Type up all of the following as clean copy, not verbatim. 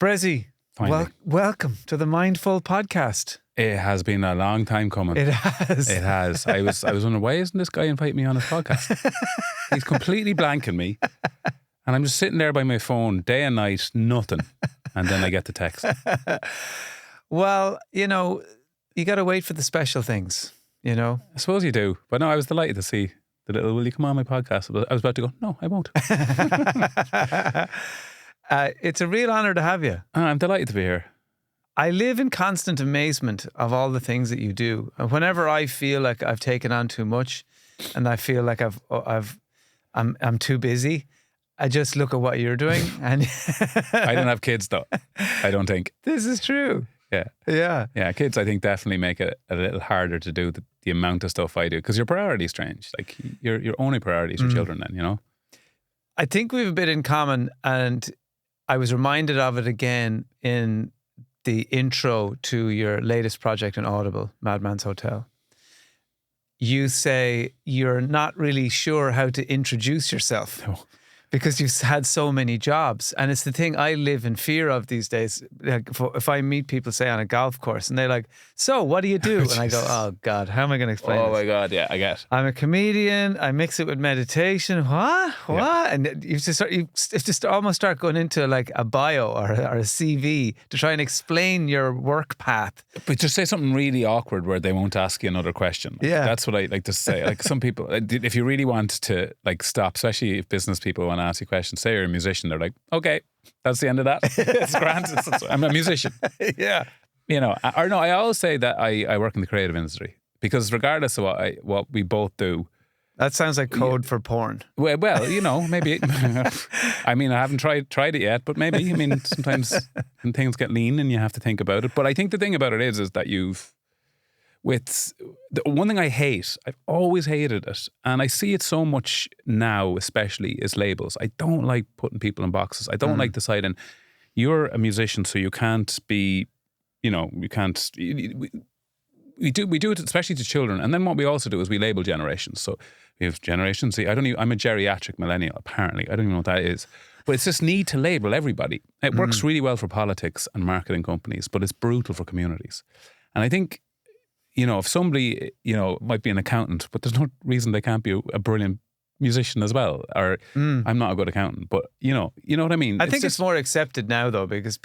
Bressie, Finally. welcome to the Mindful podcast. It has been a long time coming. It has. It has. I was wondering, why isn't this guy inviting me on his podcast? He's completely blanking me. And I'm just sitting there by my phone day and night, nothing. And then I get the text. Well, you got to wait for the special things, I suppose you do. But no, I was delighted to see the little, will you come on my podcast? I was about to go, no, I won't. It's a real honour to have you. I'm delighted to be here. I live in constant amazement of all the things that you do. And whenever I feel like I've taken on too much and I feel like I'm too busy, I just look at what you're doing. And I don't have kids though. I don't think. This is true. Yeah. Yeah. Yeah. Kids, I think, definitely make it a little harder to do the amount of stuff I do because your priorities change. Like your only priorities are children then, I think we have a bit in common, and I was reminded of it again in the intro to your latest project on Audible, Madman's Hotel. You say you're not really sure how to introduce yourself. No. Because you've had so many jobs. And it's the thing I live in fear of these days. Like if I meet people, say, on a golf course, and they're like, so what do you do? And I go, oh God, how am I going to explain Oh this? my God, yeah, I get. I'm a comedian. I mix it with meditation. What? Yeah. And you have to almost start going into like a bio or a CV to try and explain your work path. But just say something really awkward where they won't ask you another question. Yeah. That's what I like to say. Like some people, if you really want to like stop, especially if business people want to ask you questions, say you're a musician, they're like, okay, that's the end of that. It's grand. I'm a musician. Yeah. I always say that I work in the creative industry because regardless of what we both do. That sounds like code for porn. Well, maybe. I mean, I haven't tried it yet, but maybe. I mean, sometimes when things get lean and you have to think about it. But I think the thing about it is that the one thing I hate, I've always hated it, and I see it so much now, especially, is labels. I don't like putting people in boxes. I don't like deciding you're a musician, so you can't be, you can't. We do it especially to children, and then what we also do is we label generations. So we have Generation Z. I'm a geriatric millennial. Apparently, I don't even know what that is. But it's this need to label everybody. It works really well for politics and marketing companies, but it's brutal for communities. And I think, if somebody, might be an accountant, but there's no reason they can't be a brilliant musician as well. Or I'm not a good accountant, but you know what I mean? I think it's more accepted now though, because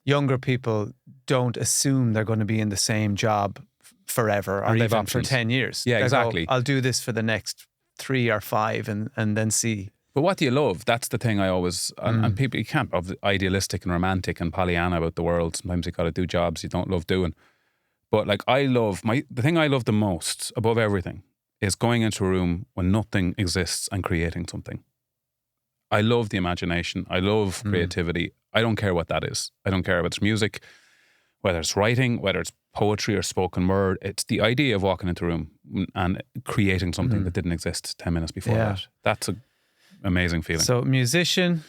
younger people don't assume they're going to be in the same job forever or even for 10 years. Yeah, exactly. I'll do this for the next 3 or 5 and then see. But what do you love? That's the thing I always, and people, you can't be idealistic and romantic and Pollyanna about the world. Sometimes you got to do jobs you don't love doing. But like the thing I love the most above everything is going into a room when nothing exists and creating something. I love the imagination. I love creativity. I don't care what that is. I don't care if it's music, whether it's writing, whether it's poetry or spoken word. It's the idea of walking into a room and creating something that didn't exist 10 minutes before that. That's an amazing feeling. So musician,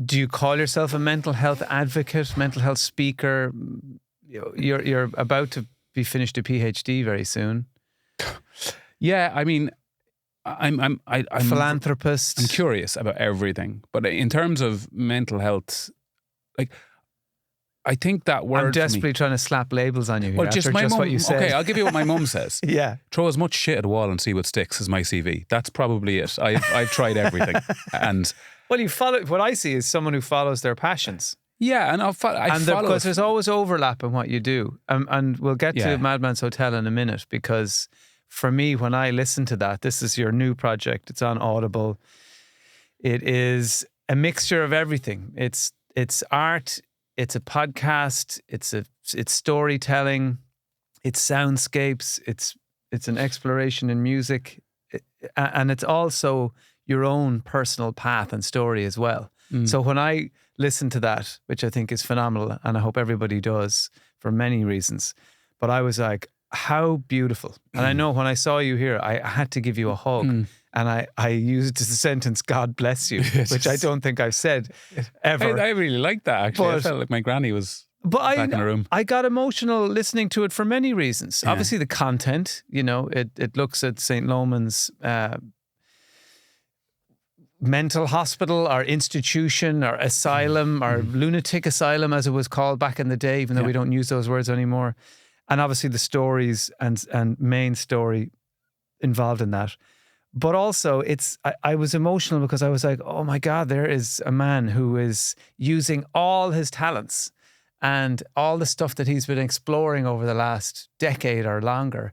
do you call yourself a mental health advocate, mental health speaker? You're about to be finished a PhD very soon. Yeah, I mean, I'm philanthropist. I'm curious about everything, but in terms of mental health, like I think that word. I'm desperately trying to slap labels on you here. Well, just my mum. What you said. Okay, I'll give you what my mum says. Yeah, throw as much shit at a wall and see what sticks is my CV. That's probably it. I've tried everything, and you follow. What I see is someone who follows their passions. Yeah, and because there's always overlap in what you do, and we'll get to Madman's Hotel in a minute, because for me, when I listen to that, this is your new project. It's on Audible. It is a mixture of everything. It's art. It's a podcast. It's storytelling. It's soundscapes. It's an exploration in music, and it's also your own personal path and story as well. So when I listen to that, which I think is phenomenal, and I hope everybody does for many reasons, but I was like, how beautiful. And I know when I saw you here, I had to give you a hug. And I used the sentence, God bless you, which I don't think I've said ever. I really liked that, actually. I felt like my granny was back in the room. I got emotional listening to it for many reasons. Yeah. Obviously the content, it looks at St. Loman's mental hospital or institution or asylum or lunatic asylum, as it was called back in the day, even though we don't use those words anymore. And obviously the stories and main story involved in that. But also I was emotional because I was like, oh my God, there is a man who is using all his talents and all the stuff that he's been exploring over the last decade or longer.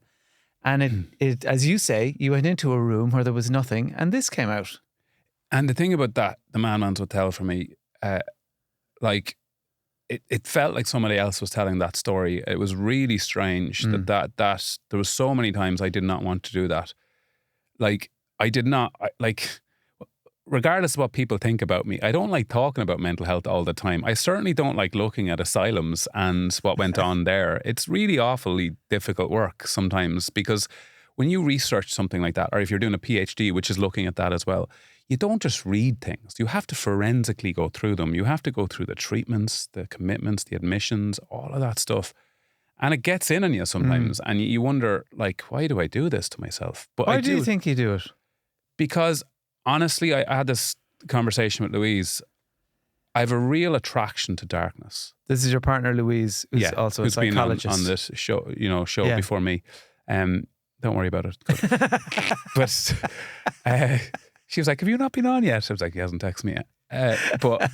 And it, as you say, you went into a room where there was nothing and this came out. And the thing about that, the Madman's Hotel for me, like it felt like somebody else was telling that story. It was really strange that there was so many times I did not want to do that. Like I did not, regardless of what people think about me, I don't like talking about mental health all the time. I certainly don't like looking at asylums and what went on there. It's really awfully difficult work sometimes, because when you research something like that, or if you're doing a PhD, which is looking at that as well, you don't just read things. You have to forensically go through them. You have to go through the treatments, the commitments, the admissions, all of that stuff. And it gets in on you sometimes. And you wonder, like, why do I do this to myself? But why do you think you do it? Because honestly, I had this conversation with Louise. I have a real attraction to darkness. This is your partner, Louise, who's also a psychologist. Been on this show, before me. Don't worry about it. But she was like, have you not been on yet? I was like, he hasn't texted me yet. But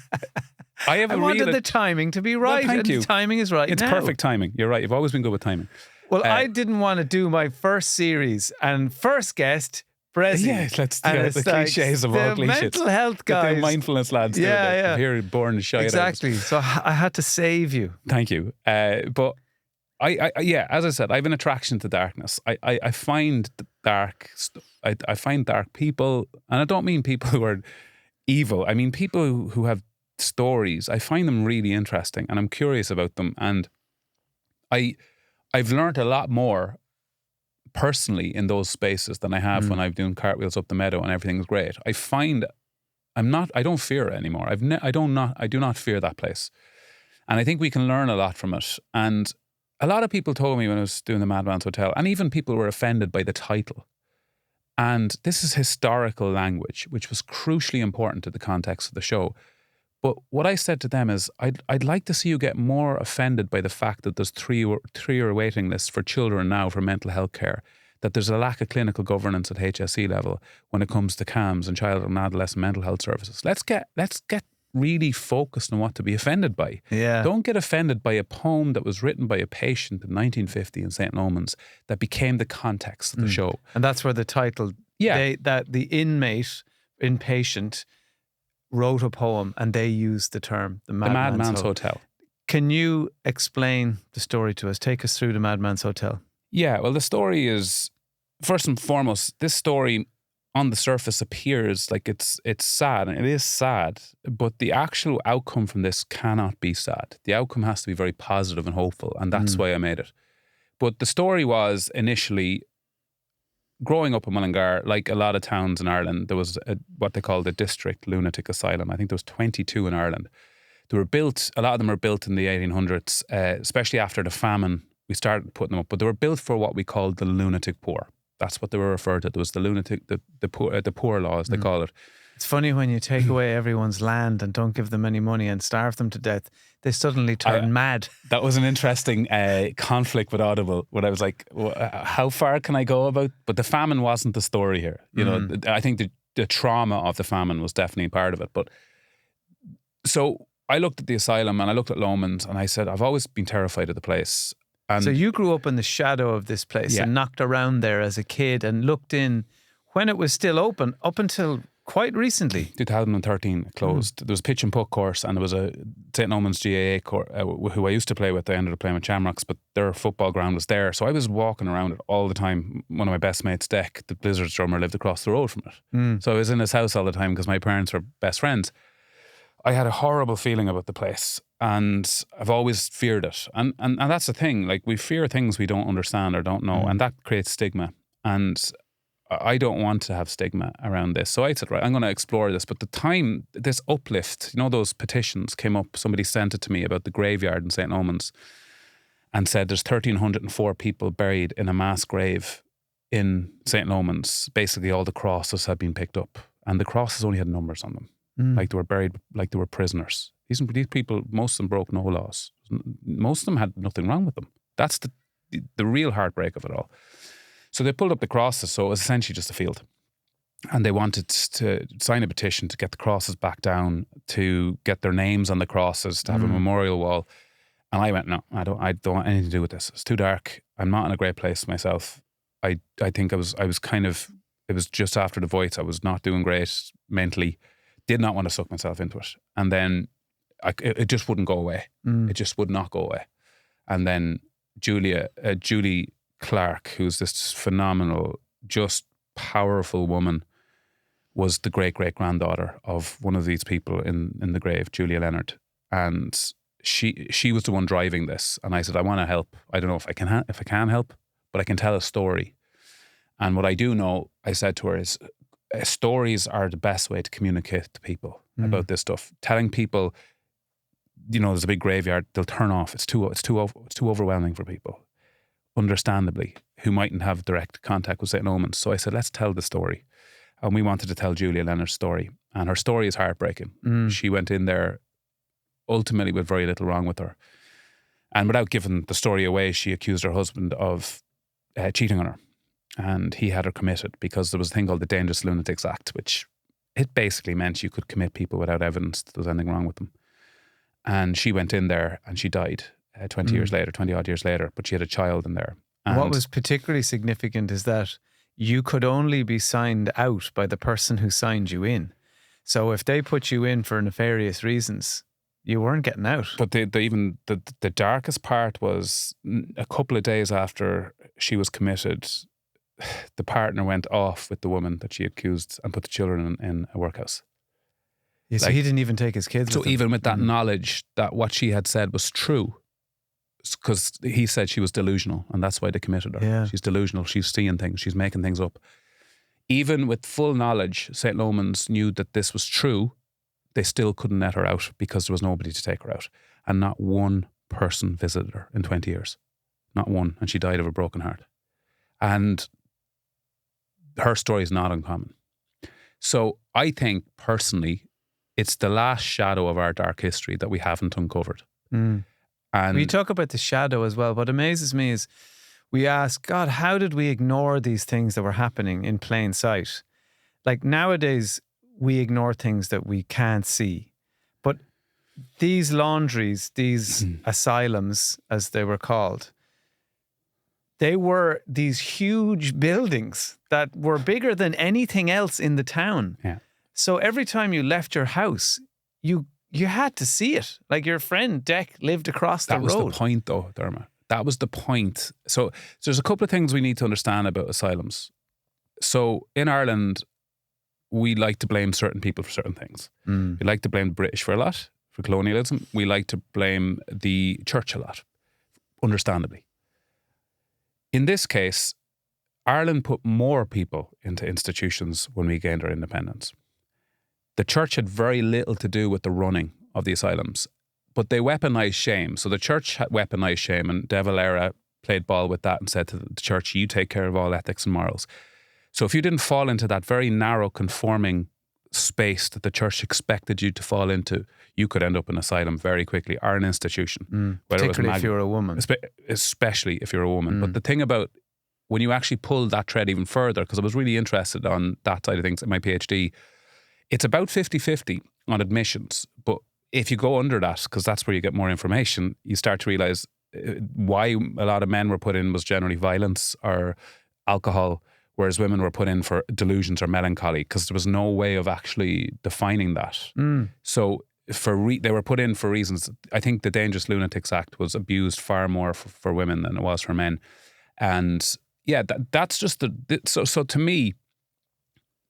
I wanted the timing to be right. Well, thank you. The timing is right. It's now. perfect timing. You're right. You've always been good with timing. Well, I didn't want to do my first series and first guest, Bressie. Yeah, let's do the cliches of all cliches. Mental health guys. The mindfulness lads. Yeah. Here, born to shite. Exactly. So I had to save you. Thank you. But I as I said, I have an attraction to darkness. I find dark. I find dark people, and I don't mean people who are evil. I mean people who have stories. I find them really interesting, and I'm curious about them. And I've learned a lot more personally in those spaces than I have when I'm doing cartwheels up the meadow and everything's great. I find I don't fear it anymore. I do not fear that place, and I think we can learn a lot from it. And a lot of people told me when I was doing the Madman's Hotel, and even people were offended by the title. And this is historical language, which was crucially important to the context of the show. But what I said to them is, I'd like to see you get more offended by the fact that there's three-year waiting lists for children now for mental health care, that there's a lack of clinical governance at HSE level when it comes to CAMS and child and adolescent mental health services. Let's get really focused on what to be offended by. Yeah. Don't get offended by a poem that was written by a patient in 1950 in St. Loman's that became the context of the show. And that's where the title, that the inpatient wrote a poem and they used the term The Madman's Hotel. Can you explain the story to us? Take us through The Madman's Hotel. Yeah, well, the story is, first and foremost, this story on the surface appears like it's sad, and it is sad, but the actual outcome from this cannot be sad. The outcome has to be very positive and hopeful, and that's why I made it. But the story was initially, growing up in Mullingar, like a lot of towns in Ireland, there was what they called a district lunatic asylum. I think there was 22 in Ireland. They were built, a lot of them were built in the 1800s, especially after the famine. We started putting them up, but they were built for what we called the lunatic poor. That's what they were referred to. There was the lunatic, the poor law, as they call it. It's funny when you take away everyone's land and don't give them any money and starve them to death, they suddenly turn mad. That was an interesting conflict with Audible, when I was like, how far can I go about? But the famine wasn't the story here. You know, I think the trauma of the famine was definitely part of it. But so I looked at the asylum and I looked at Loman's and I said, I've always been terrified of the place. And so you grew up in the shadow of this place and knocked around there as a kid and looked in when it was still open up until quite recently. 2013 it closed. There was a pitch and putt course, and there was a St. Loman's GAA course, who I used to play with. I ended up playing with Shamrocks, but their football ground was there. So I was walking around it all the time. One of my best mates, Deck, the Blizzards drummer, lived across the road from it. So I was in his house all the time because my parents were best friends. I had a horrible feeling about the place, and I've always feared it. And that's the thing, like, we fear things we don't understand or don't know, and that creates stigma. And I don't want to have stigma around this. So I said, right, I'm going to explore this. But the time, this uplift, you know, those petitions came up, somebody sent it to me about the graveyard in St. Loman's and said there's 1,304 people buried in a mass grave in St. Loman's. Basically all the crosses had been picked up. and the crosses only had numbers on them. Like they were buried, like they were prisoners. These people, most of them broke no laws. Most of them had nothing wrong with them. That's the real heartbreak of it all. So they pulled up the crosses, so it was essentially just a field. And they wanted to sign a petition to get the crosses back down, to get their names on the crosses, to have a memorial wall. And I went, no, I don't want anything to do with this. It's too dark. I'm not in a great place myself. I think I was kind of, it was just after the voice. I was not doing great mentally. Did not want to suck myself into it. And then it just wouldn't go away. It just would not go away. And then Julie Clark, who's this phenomenal, just powerful woman, was the great-great-granddaughter of one of these people in the grave, Julia Leonard. And she was the one driving this. And I said, I want to help. I don't know if I can help, but I can tell a story. And what I do know, I said to her, is stories are the best way to communicate to people about this stuff. Telling people, there's a big graveyard, they'll turn off. It's too overwhelming for people, understandably, who mightn't have direct contact with St. Loman's. So I said, let's tell the story. And we wanted to tell Julia Leonard's story. And her story is heartbreaking. She went in there ultimately with very little wrong with her. And without giving the story away, she accused her husband of cheating on her. And he had her committed because there was a thing called the Dangerous Lunatics Act, which it basically meant you could commit people without evidence that there was anything wrong with them. And she went in there and she died 20 odd years later, but she had a child in there. And what was particularly significant is that you could only be signed out by the person who signed you in. So if they put you in for nefarious reasons, you weren't getting out. But the darkest part was a couple of days after she was committed, the partner went off with the woman that she accused and put the children in a workhouse. Yeah, so he didn't even take his kids with him. Even with that knowledge that what she had said was true, because he said she was delusional and that's why they committed her. Yeah. She's delusional. She's seeing things. She's making things up. Even with full knowledge, St. Loman's knew that this was true. They still couldn't let her out because there was nobody to take her out. And not one person visited her in 20 years. Not one. And she died of a broken heart. And her story is not uncommon. So I think personally, it's the last shadow of our dark history that we haven't uncovered. And we talk about the shadow as well. What amazes me is we ask, God, how did we ignore these things that were happening in plain sight? Like nowadays, we ignore things that we can't see. But these laundries, these asylums, as they were called, they were these huge buildings that were bigger than anything else in the town. Yeah. So every time you left your house, you had to see it. Like your friend Deck lived across the road. That was the point though, Dermot. That was the point. So there's a couple of things we need to understand about asylums. So in Ireland, we like to blame certain people for certain things. We like to blame the British for a lot, for colonialism. We like to blame the church a lot, understandably. In this case, Ireland put more people into institutions when we gained our independence. The church had very little to do with the running of the asylums, but they weaponised shame. So the church had weaponised shame, and De Valera played ball with that and said to the church, you take care of all ethics and morals. So if you didn't fall into that very narrow conforming space that the church expected you to fall into, you could end up in asylum very quickly, or an institution. Particularly if you were a woman. Especially if you're a woman. But the thing about when you actually pull that thread even further, because I was really interested on that side of things in my PhD, it's about 50-50 on admissions. But if you go under that, because that's where you get more information, you start to realise why a lot of men were put in was generally violence or alcohol, whereas women were put in for delusions or melancholy, because there was no way of actually defining that. So they were put in for reasons. I think the Dangerous Lunatics Act was abused far more for women than it was for men. And yeah, that's just so to me,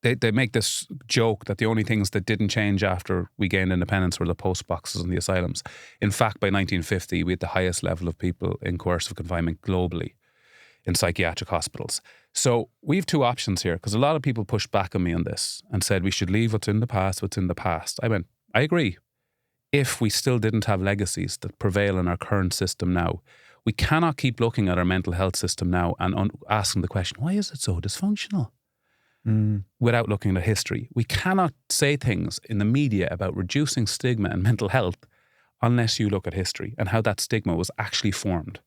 they make this joke that the only things that didn't change after we gained independence were the post boxes and the asylums. In fact, by 1950, we had the highest level of people in coercive confinement globally in psychiatric hospitals. So we have two options here, because a lot of people pushed back on me on this and said we should leave what's in the past. I went, I agree. If we still didn't have legacies that prevail in our current system now, we cannot keep looking at our mental health system now and asking the question, why is it so dysfunctional? without looking at history. We cannot say things in the media about reducing stigma and mental health unless you look at history and how that stigma was actually formed.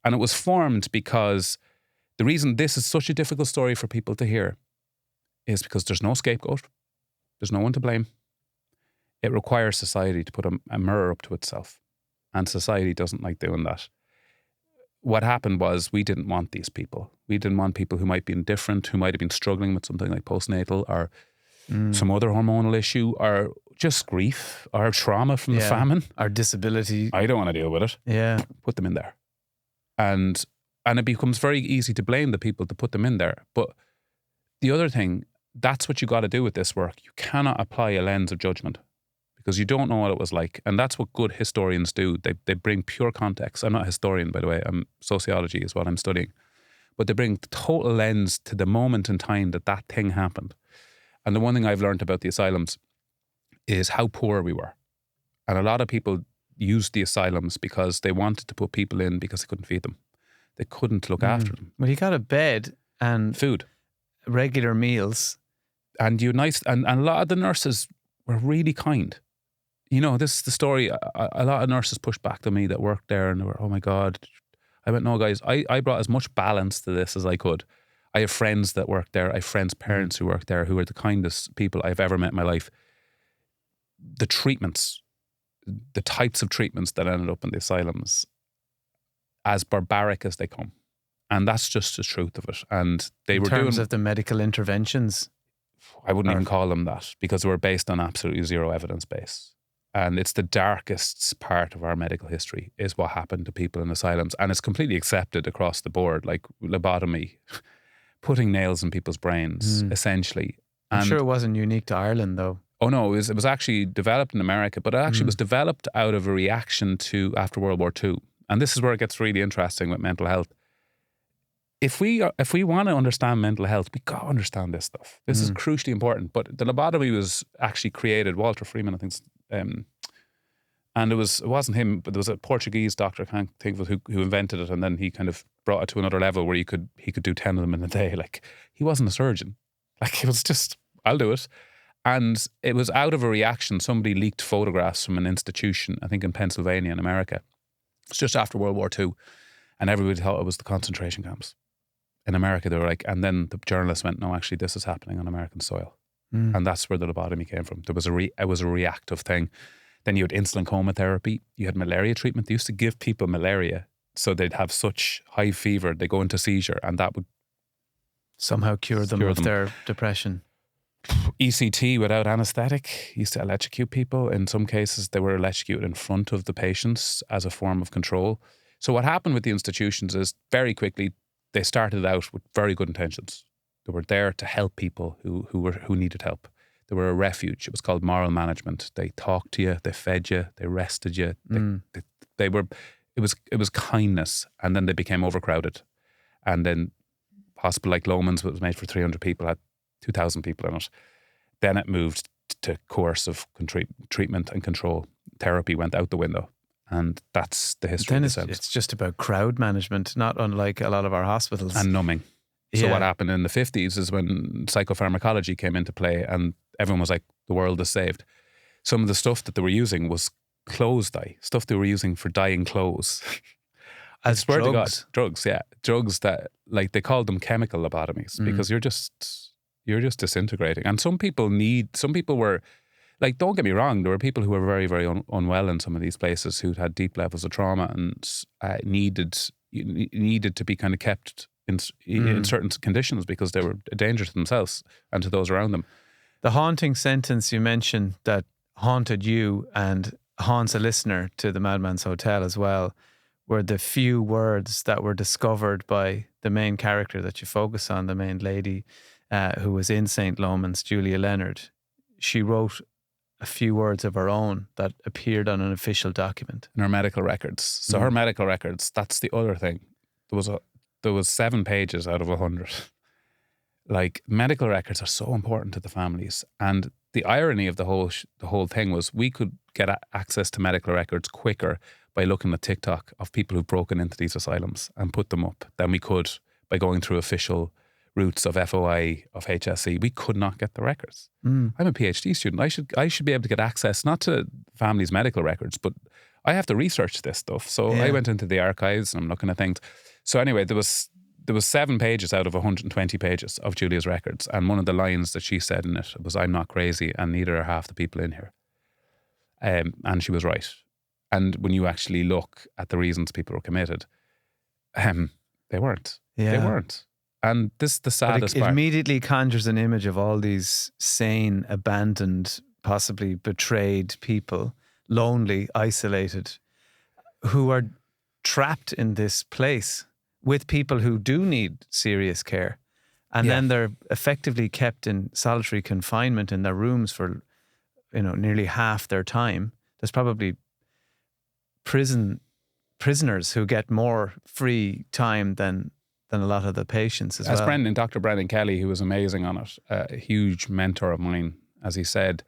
And it was formed because the reason this is such a difficult story for people to hear is because there's no scapegoat. There's no one to blame. It requires society to put a mirror up to itself. And society doesn't like doing that. What happened was we didn't want these people. We didn't want people who might be indifferent, who might have been struggling with something like postnatal or some other hormonal issue or just grief or trauma from the famine. Or disability. I don't want to deal with it. Yeah. Put them in there. And it becomes very easy to blame the people to put them in there. But the other thing, that's what you got to do with this work. You cannot apply a lens of judgment because you don't know what it was like. And that's what good historians do. They bring pure context. I'm not a historian, by the way. Sociology is what I'm studying. But they bring the total lens to the moment in time that thing happened. And the one thing I've learned about the asylums is how poor we were. And a lot of people used the asylums because they wanted to put people in because they couldn't feed them. They couldn't look after them. Well, you got a bed and food, regular meals. And a lot of the nurses were really kind. You know, this is the story. A lot of nurses pushed back to me that worked there and they were, oh my God. I went, no, guys, I brought as much balance to this as I could. I have friends that work there. I have friends' parents who work there who are the kindest people I've ever met in my life. The treatments, the types of treatments that ended up in the asylums, as barbaric as they come. And that's just the truth of it. And they were doing... In terms of the medical interventions? I wouldn't even call them that because they were based on absolutely zero evidence base. And it's the darkest part of our medical history is what happened to people in asylums. And it's completely accepted across the board, like lobotomy, putting nails in people's brains, essentially. I'm sure it wasn't unique to Ireland, though. Oh, no, it was actually developed in America, but it actually was developed out of a reaction to after World War II. And this is where it gets really interesting with mental health. If we want to understand mental health, we got to understand this stuff. This is crucially important. But the lobotomy was actually created, Walter Freeman, I think, and it wasn't him, but there was a Portuguese doctor, I can't think of it, who invented it, and then he kind of brought it to another level where he could do 10 of them in a day. Like, he wasn't a surgeon. Like, it was just, I'll do it. And it was out of a reaction. Somebody leaked photographs from an institution, I think in Pennsylvania in America. It's just after World War II, and everybody thought it was the concentration camps. In America, they were like, and then the journalists went, no, actually, this is happening on American soil. And that's where the lobotomy came from. It was a reactive thing. Then you had insulin coma therapy. You had malaria treatment. They used to give people malaria so they'd have such high fever, they go into seizure, and that would somehow cure them of their depression. ECT without anaesthetic used to electrocute people. In some cases, they were electrocuted in front of the patients as a form of control. So what happened with the institutions is very quickly, they started out with very good intentions. They were there to help people who needed help. They were a refuge. It was called moral management. They talked to you, they fed you, they rested you. They were. It was kindness, and then they became overcrowded. And then hospital like Loman's, was made for 300 people, had 2,000 people in it. Then it moved to coercive treatment and control. Therapy went out the window. And that's the history of the cells. It's just about crowd management, not unlike a lot of our hospitals. And numbing. So what happened in the 50s is when psychopharmacology came into play and everyone was like, the world is saved. Some of the stuff that they were using was clothes dye, stuff they were using for dyeing clothes. As drugs? To God, drugs, yeah. Drugs that, like, they called them chemical lobotomies because you're just disintegrating. And some people were, like, don't get me wrong, there were people who were very, very unwell in some of these places who'd had deep levels of trauma and needed to be kind of kept in certain conditions because they were a danger to themselves and to those around them. The haunting sentence you mentioned that haunted you and haunts a listener to the Madman's Hotel as well were the few words that were discovered by the main character that you focus on, the main lady who was in St. Loman's, Julia Leonard. She wrote a few words of her own that appeared on an official document. In her medical records. So her medical records, that's the other thing. There was 7 pages out of 100. Like, medical records are so important to the families. And the irony of the whole thing was we could get access to medical records quicker by looking at TikTok of people who've broken into these asylums and put them up than we could by going through official routes of FOI, of HSE. We could not get the records. I'm a PhD student. I should be able to get access, not to families' medical records, but I have to research this stuff. So I went into the archives and I'm looking at things. So anyway, there was 7 pages out of 120 pages of Julia's records. And one of the lines that she said in it was, "I'm not crazy and neither are half the people in here." And she was right. And when you actually look at the reasons people were committed, they weren't. They weren't. And this is the saddest part. It immediately conjures an image of all these sane, abandoned, possibly betrayed people, lonely, isolated, who are trapped in this place with people who do need serious care. And then they're effectively kept in solitary confinement in their rooms for, nearly half their time. There's probably prisoners who get more free time than a lot of the patients as well. Dr. Brendan Kelly, who was amazing on it, a huge mentor of mine, as he said,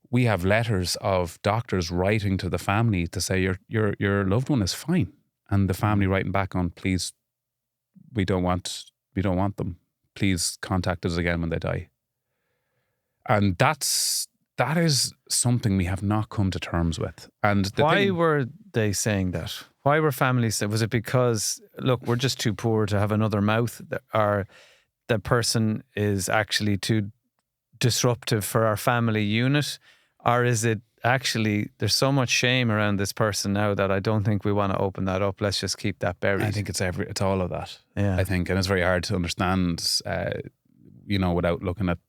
we have letters of doctors writing to the family to say your loved one is fine, and the family writing back on, "Please, we don't want them. Please contact us again when they die." And that is something we have not come to terms with. And why were they saying that? Why were families saying? Was it because, look, we're just too poor to have another mouth, or the person is actually too disruptive for our family unit? Or is it actually, there's so much shame around this person now that I don't think we want to open that up. Let's just keep that buried. I think it's all of that. Yeah. I think, and it's very hard to understand, without looking at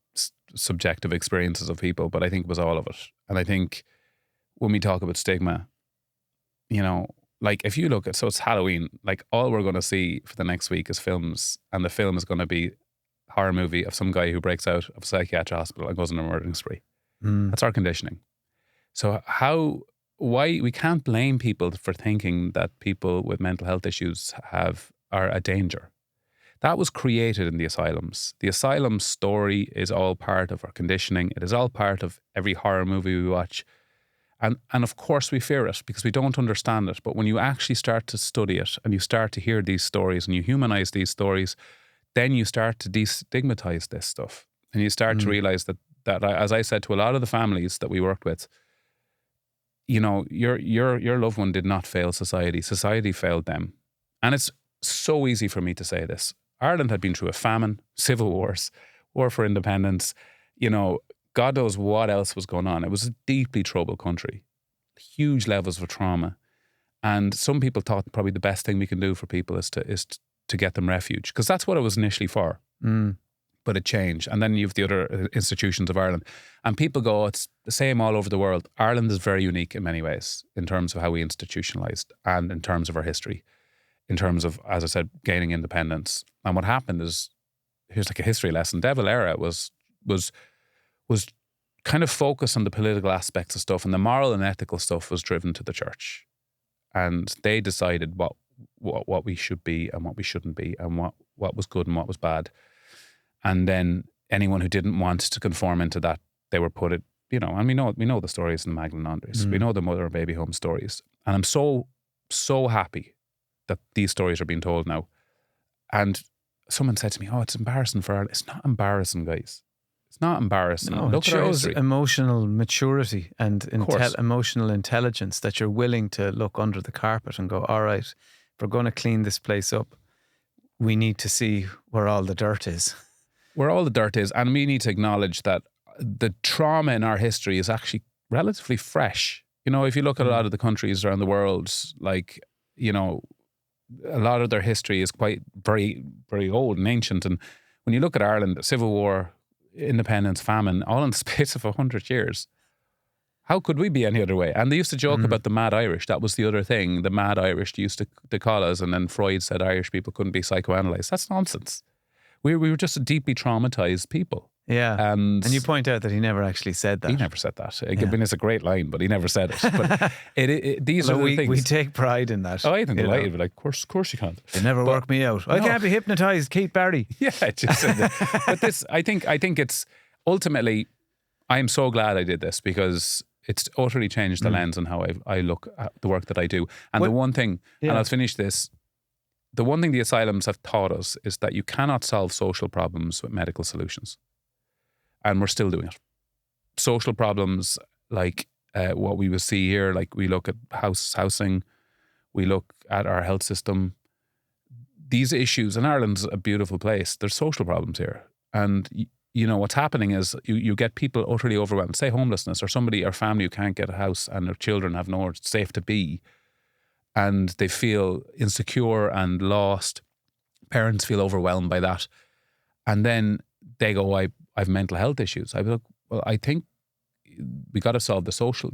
subjective experiences of people, but I think it was all of it. And I think when we talk about stigma, like if you look at, so it's Halloween, like all we're going to see for the next week is films, and the film is going to be a horror movie of some guy who breaks out of a psychiatric hospital and goes on a murdering spree. That's our conditioning. So why we can't blame people for thinking that people with mental health issues are a danger. That was created in the asylums. The asylum story is all part of our conditioning. It is all part of every horror movie we watch. And of course we fear it because we don't understand it. But when you actually start to study it and you start to hear these stories and you humanize these stories, then you start to destigmatize this stuff. And you start to realize that as I said to a lot of the families that we worked with, your loved one did not fail society. Society failed them. And it's so easy for me to say this. Ireland had been through a famine, civil wars, war for independence, God knows what else was going on. It was a deeply troubled country, huge levels of trauma. And some people thought probably the best thing we can do for people is to get them refuge, because that's what it was initially for. But it changed. And then you have the other institutions of Ireland. And people go, it's the same all over the world. Ireland is very unique in many ways in terms of how we institutionalised and in terms of our history, in terms of, as I said, gaining independence. And what happened is, here's like a history lesson. De Valera was kind of focused on the political aspects of stuff, and the moral and ethical stuff was driven to the church. And they decided what we should be and what we shouldn't be, and what was good and what was bad. And then anyone who didn't want to conform into that, they were put it, and we know the stories in the Magdalen Andres. We know the mother and baby home stories. And I'm so, so happy that these stories are being told now. And someone said to me, "Oh, it's embarrassing for Ireland." It's not embarrassing, guys. It's not embarrassing. No, Look it at our shows history. Emotional maturity and emotional intelligence, that you're willing to look under the carpet and go, all right, if we're going to clean this place up, we need to see where all the dirt is. Where all the dirt is. And we need to acknowledge that the trauma in our history is actually relatively fresh. If you look at a lot of the countries around the world, like, a lot of their history is quite very, very old and ancient. And when you look at Ireland, Civil War, independence, famine, all in the space of 100 years. How could we be any other way? And they used to joke about the mad Irish. That was the other thing. The mad Irish used to call us, and then Freud said Irish people couldn't be psychoanalyzed. That's nonsense. We were just a deeply traumatized people. Yeah. And you point out that he never actually said that. He never said that. I mean, it's a great line, but he never said it. But these are the things. We take pride in that. Oh, I think delighted. Like, of course you can't. They never work me out. I can't be hypnotised, Keith Barry. Yeah, just but this, I think it's ultimately, I am so glad I did this, because it's utterly changed the lens on how I look at the work that I do. And the one thing, and I'll finish this, the one thing the asylums have taught us is that you cannot solve social problems with medical solutions. And we're still doing it. Social problems like what we will see here, like we look at housing, we look at our health system. These issues, and Ireland's a beautiful place, there's social problems here. And you know, what's happening is you get people utterly overwhelmed, say homelessness, or somebody or family who can't get a house and their children have nowhere safe to be. And they feel insecure and lost. Parents feel overwhelmed by that. And then they go, I have mental health issues. I look, well, I think we got to solve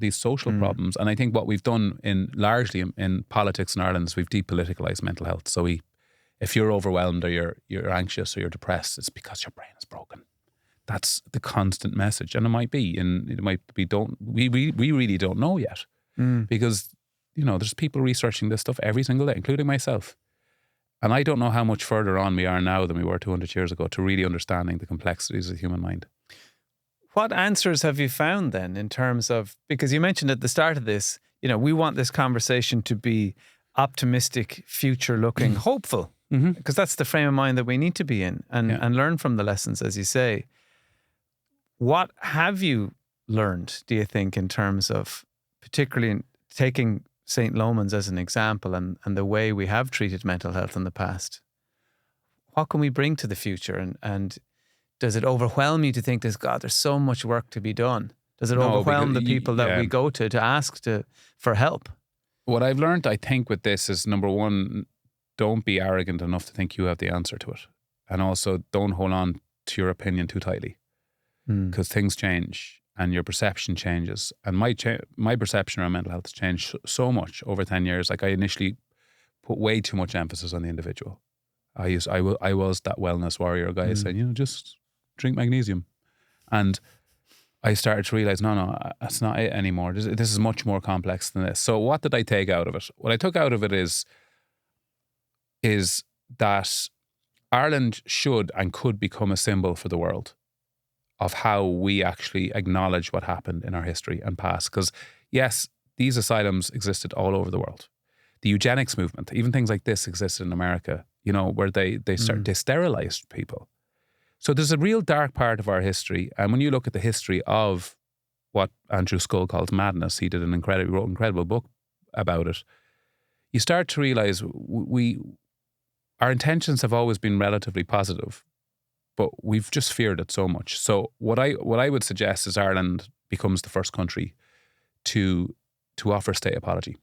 these social problems. And I think what we've done largely in politics in Ireland is we've depoliticalized mental health. So if you're overwhelmed or you're anxious or you're depressed, it's because your brain is broken. That's the constant message. And it might be, we really don't know yet. Because, you know, there's people researching this stuff every single day, including myself. And I don't know how much further on we are now than we were 200 years ago to really understanding the complexities of the human mind. What answers have you found then in terms of, because you mentioned at the start of this, you know, we want this conversation to be optimistic, future looking, hopeful, because that's the frame of mind that we need to be in and learn from the lessons, as you say. What have you learned, do you think, in terms of, particularly in taking St. Loman's as an example and the way we have treated mental health in the past? What can we bring to the future? And does it overwhelm you to think there's so much work to be done? Does it overwhelm the people that we go to ask for help? What I've learned, I think, with this is, number one, don't be arrogant enough to think you have the answer to it. And also, don't hold on to your opinion too tightly, because things change and your perception changes. And my perception around mental health has changed so much over 10 years. Like, I initially put way too much emphasis on the individual. I was that wellness warrior guy saying, you know, just drink magnesium. And I started to realize, no, that's not it anymore. This is much more complex than this. So what did I take out of it? What I took out of it is that Ireland should and could become a symbol for the world of how we actually acknowledge what happened in our history and past. Because yes, these asylums existed all over the world. The eugenics movement, even things like this existed in America, you know, where they sterilized people. So there's a real dark part of our history. And when you look at the history of what Andrew Scull calls madness, he wrote an incredible book about it. You start to realize our intentions have always been relatively positive, but we've just feared it so much. So what I would suggest is Ireland becomes the first country to offer state apology.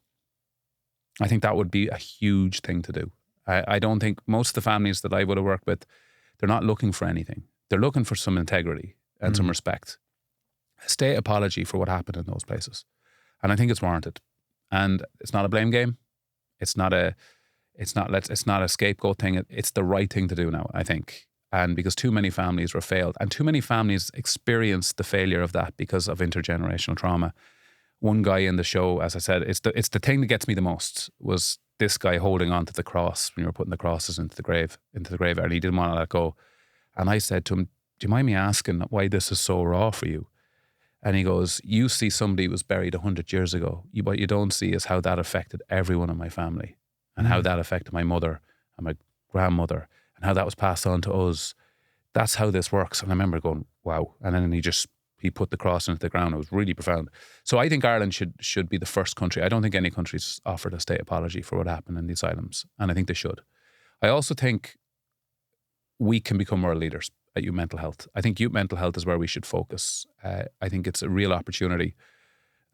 I think that would be a huge thing to do. I don't think most of the families that I would have worked with, they're not looking for anything. They're looking for some integrity and some respect. A state apology for what happened in those places. And I think it's warranted. And it's not a blame game. It's not a scapegoat thing. It's the right thing to do now, I think. And because too many families were failed and too many families experienced the failure of that because of intergenerational trauma. One guy in the show, as I said, it's the thing that gets me the most, was this guy holding on to the cross when you were putting the crosses into the grave, and he didn't want to let go. And I said to him, do you mind me asking why this is so raw for you? And he goes, you see somebody was buried 100 years ago. What you don't see is how that affected everyone in my family, and how that affected my mother and my grandmother, and how that was passed on to us. That's how this works. And I remember going, wow. And then he put the cross into the ground. It was really profound. So I think Ireland should be the first country. I don't think any country's offered a state apology for what happened in the asylums. And I think they should. I also think we can become world leaders at youth mental health. I think youth mental health is where we should focus. I think it's a real opportunity.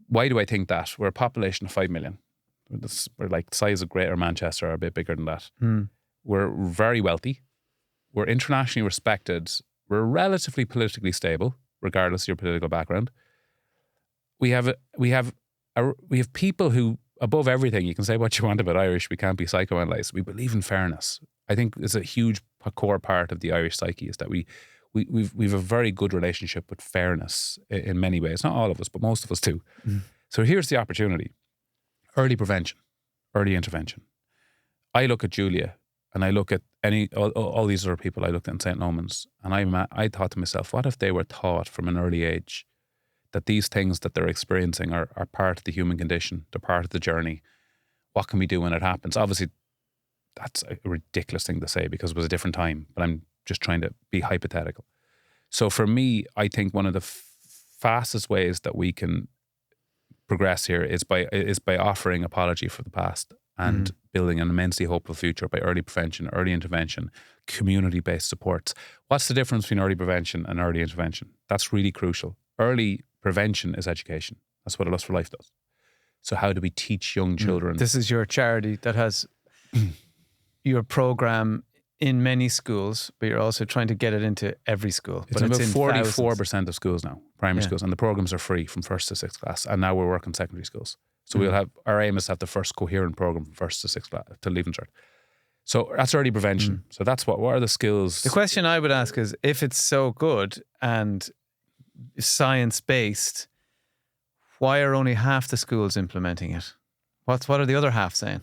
Why do I think that? We're a population of 5 million. We're like the size of Greater Manchester, or a bit bigger than that. We're very wealthy. We're internationally respected. We're relatively politically stable, regardless of your political background. We have people who, above everything, you can say what you want about Irish, we can't be psychoanalyzed. We believe in fairness. I think it's a huge core part of the Irish psyche, is that we've a very good relationship with fairness in many ways. Not all of us, but most of us do. So here's the opportunity. Early prevention, early intervention. I look at Julia, and I look at all these other people I looked at in St. Loman's, and I thought to myself, what if they were taught from an early age that these things that they're experiencing are part of the human condition, they're part of the journey? What can we do when it happens? Obviously, That's a ridiculous thing to say because it was a different time, but I'm just trying to be hypothetical. So for me, I think one of the fastest ways that we can progress here is by offering apology for the past and building an immensely hopeful future by early prevention, early intervention, community-based supports. What's the difference between early prevention and early intervention? That's really crucial. Early prevention is education. That's what A Lust for Life does. So how do we teach young children? This is your charity that has your program in many schools, but you're also trying to get it into every school. It's about 44% of schools now, primary schools, and the programs are free from 1st to 6th class. And now we're working secondary schools. So we'll have, our aim is to have the first coherent program from 1st to 6th class to Leaving Cert. So that's early prevention. So that's what are the skills? The question I would ask is, if it's so good and science-based, why are only half the schools implementing it? What are the other half saying?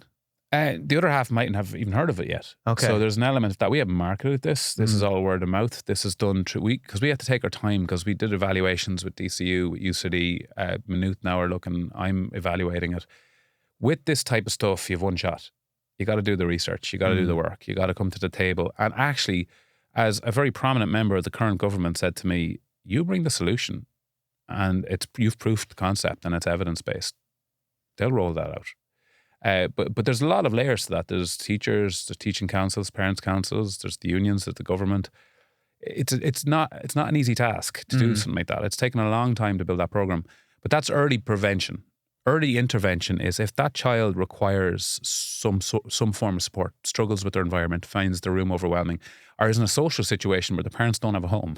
The other half mightn't have even heard of it yet. Okay. So there's an element of that. We haven't marketed this. This is all word of mouth. This is done through, because we have to take our time, because we did evaluations with DCU, with UCD. Maynooth now are looking, I'm evaluating it. With this type of stuff, you have one shot. You got to do the research. You got to do the work. You got to come to the table. And actually, as a very prominent member of the current government said to me, you bring the solution and you've proved the concept and it's evidence-based. They'll roll that out. But there's a lot of layers to that. There's teachers, there's teaching councils, parents' councils, there's the unions, there's the government. It's not an easy task to do something like that. It's taken a long time to build that program. But that's early prevention. Early intervention is if that child requires some form of support, struggles with their environment, finds their room overwhelming, or is in a social situation where the parents don't have a home.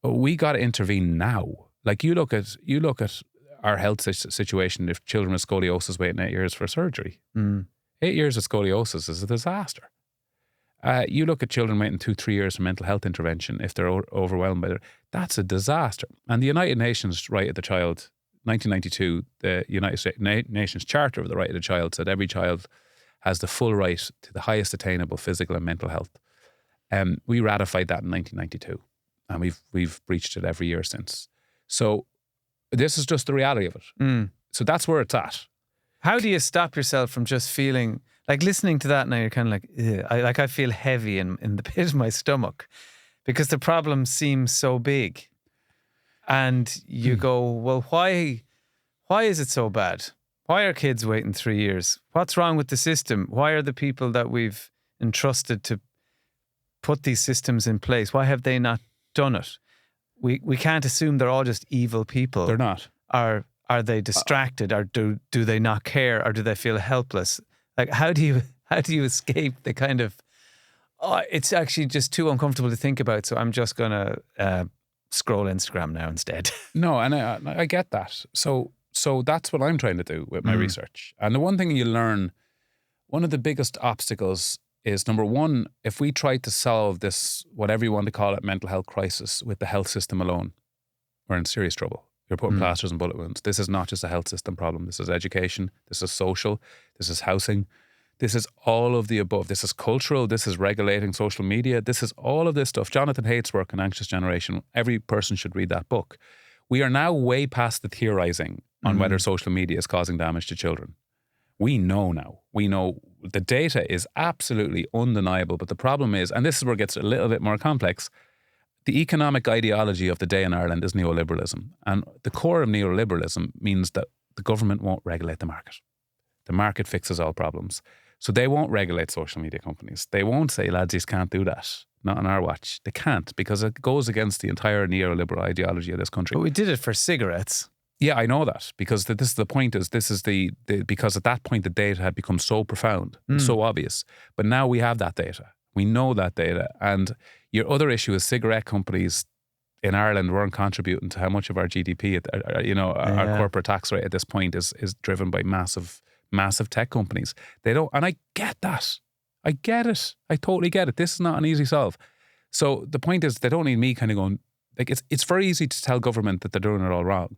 We got to intervene now. Like you look at our health situation, if children with scoliosis waiting 8 years for surgery. 8 years of scoliosis is a disaster. You look at children waiting 2-3 years for mental health intervention if they're overwhelmed by that's a disaster. And the United Nations Right of the Child, 1992, the United Nations Charter of the Right of the Child said every child has the full right to the highest attainable physical and mental health. We ratified that in 1992, and we've breached it every year since. So this is just the reality of it. So that's where it's at. How do you stop yourself from just feeling like listening to that now? You're kind of like, I feel heavy in the pit of my stomach because the problem seems so big, and you go, well, why is it so bad? Why are kids waiting 3 years? What's wrong with the system? Why are the people that we've entrusted to put these systems in place, why have they not done it? We can't assume they're all just evil people. They're not. Are they distracted, or do they not care, or do they feel helpless? Like how do you escape the kind of it's actually just too uncomfortable to think about, so I'm just gonna scroll Instagram now instead. No, and I get that. So that's what I'm trying to do with my research. And the one thing you learn, one of the biggest obstacles is, number one, if we try to solve this, whatever you want to call it, mental health crisis with the health system alone, we're in serious trouble. You're putting plasters and bullet wounds. This is not just a health system problem. This is education. This is social. This is housing. This is all of the above. This is cultural. This is regulating social media. This is all of this stuff. Jonathan Haidt's work on Anxious Generation. Every person should read that book. We are now way past the theorizing on whether social media is causing damage to children. We know now. We know the data is absolutely undeniable. But the problem is, and this is where it gets a little bit more complex, the economic ideology of the day in Ireland is neoliberalism. And the core of neoliberalism means that the government won't regulate the market. The market fixes all problems. So they won't regulate social media companies. They won't say, lads, you can't do that. Not on our watch. They can't, because it goes against the entire neoliberal ideology of this country. But we did it for cigarettes. Yeah, I know that, because this is the point, because at that point the data had become so profound and so obvious. But now we have that data. We know that data. And your other issue is cigarette companies in Ireland weren't contributing to how much of our GDP, our corporate tax rate at this point is driven by massive tech companies. They don't, and I get that. I get it. I totally get it. This is not an easy solve. So the point is, they don't need me kind of going, like, it's very easy to tell government that they're doing it all wrong.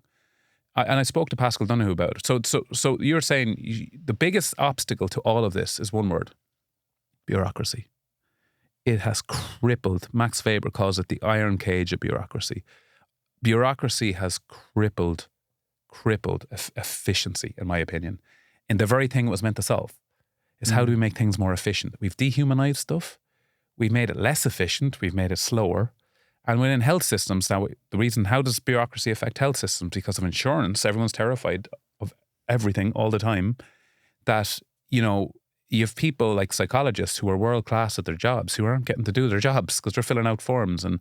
And I spoke to Pascal Donoghue about it. So you're saying the biggest obstacle to all of this is one word: bureaucracy. It has crippled. Max Weber calls it the iron cage of bureaucracy. Bureaucracy has crippled efficiency, in my opinion, in the very thing it was meant to solve. is how do we make things more efficient? We've dehumanized stuff. We've made it less efficient. We've made it slower. And within health systems, now the reason, how does bureaucracy affect health systems? Because of insurance, everyone's terrified of everything all the time. That, you know, you have people like psychologists who are world class at their jobs who aren't getting to do their jobs because they're filling out forms and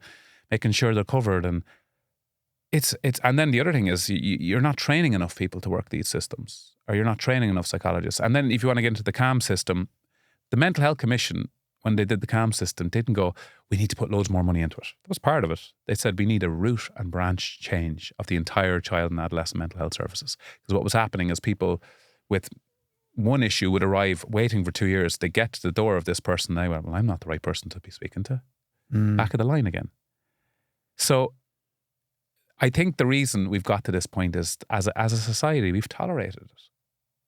making sure they're covered. And and then the other thing is you're not training enough people to work these systems, or you're not training enough psychologists. And then if you want to get into the CAM system, the Mental Health Commission, when they did the CAM system, didn't go, we need to put loads more money into it. That was part of it. They said we need a root and branch change of the entire child and adolescent mental health services. Because what was happening is people with one issue would arrive waiting for 2 years. They get to the door of this person. They went, well, I'm not the right person to be speaking to. Back of the line again. So I think the reason we've got to this point is as a society, we've tolerated it.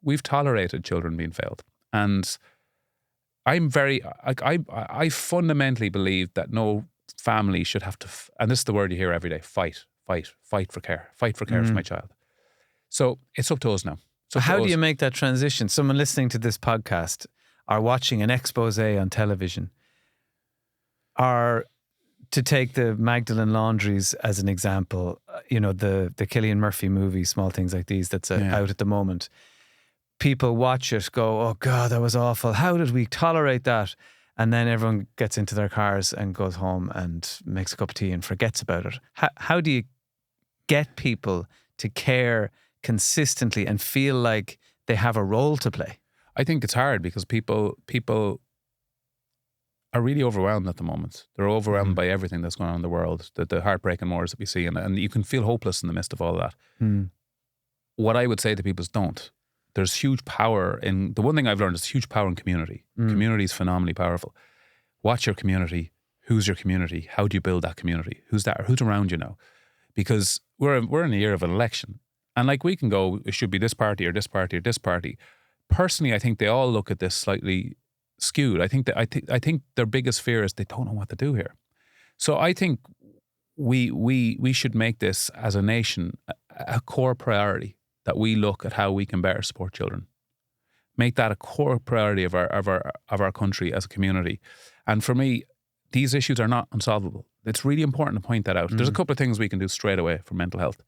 We've tolerated children being failed. And I'm very, I fundamentally believe that no family should have to, and this is the word you hear every day, fight for care for my child. So it's up to us now. So how do you make that transition? Someone listening to this podcast or watching an expose on television, or to take the Magdalene Laundries as an example, you know, the Cillian Murphy movie, Small Things Like These, that's out at the moment. People watch it, go, oh God, that was awful. How did we tolerate that? And then everyone gets into their cars and goes home and makes a cup of tea and forgets about it. How do you get people to care consistently and feel like they have a role to play? I think it's hard because people are really overwhelmed at the moment. They're overwhelmed by everything that's going on in the world, the heartbreaking wars that we see, and you can feel hopeless in the midst of all that. What I would say to people is don't. There's huge power in, the one thing I've learned is huge power in community. Community is phenomenally powerful. Watch your community. Who's your community? How do you build that community? Who's that? Or who's around you now? Because we're in a year of an election. And like we can go, it should be this party or this party or this party. Personally, I think they all look at this slightly skewed. I think their biggest fear is they don't know what to do here. So I think we should make this as a nation a core priority, that we look at how we can better support children. Make that a core priority of our country as a community. And for me, these issues are not unsolvable. It's really important to point that out. There's a couple of things we can do straight away for mental health.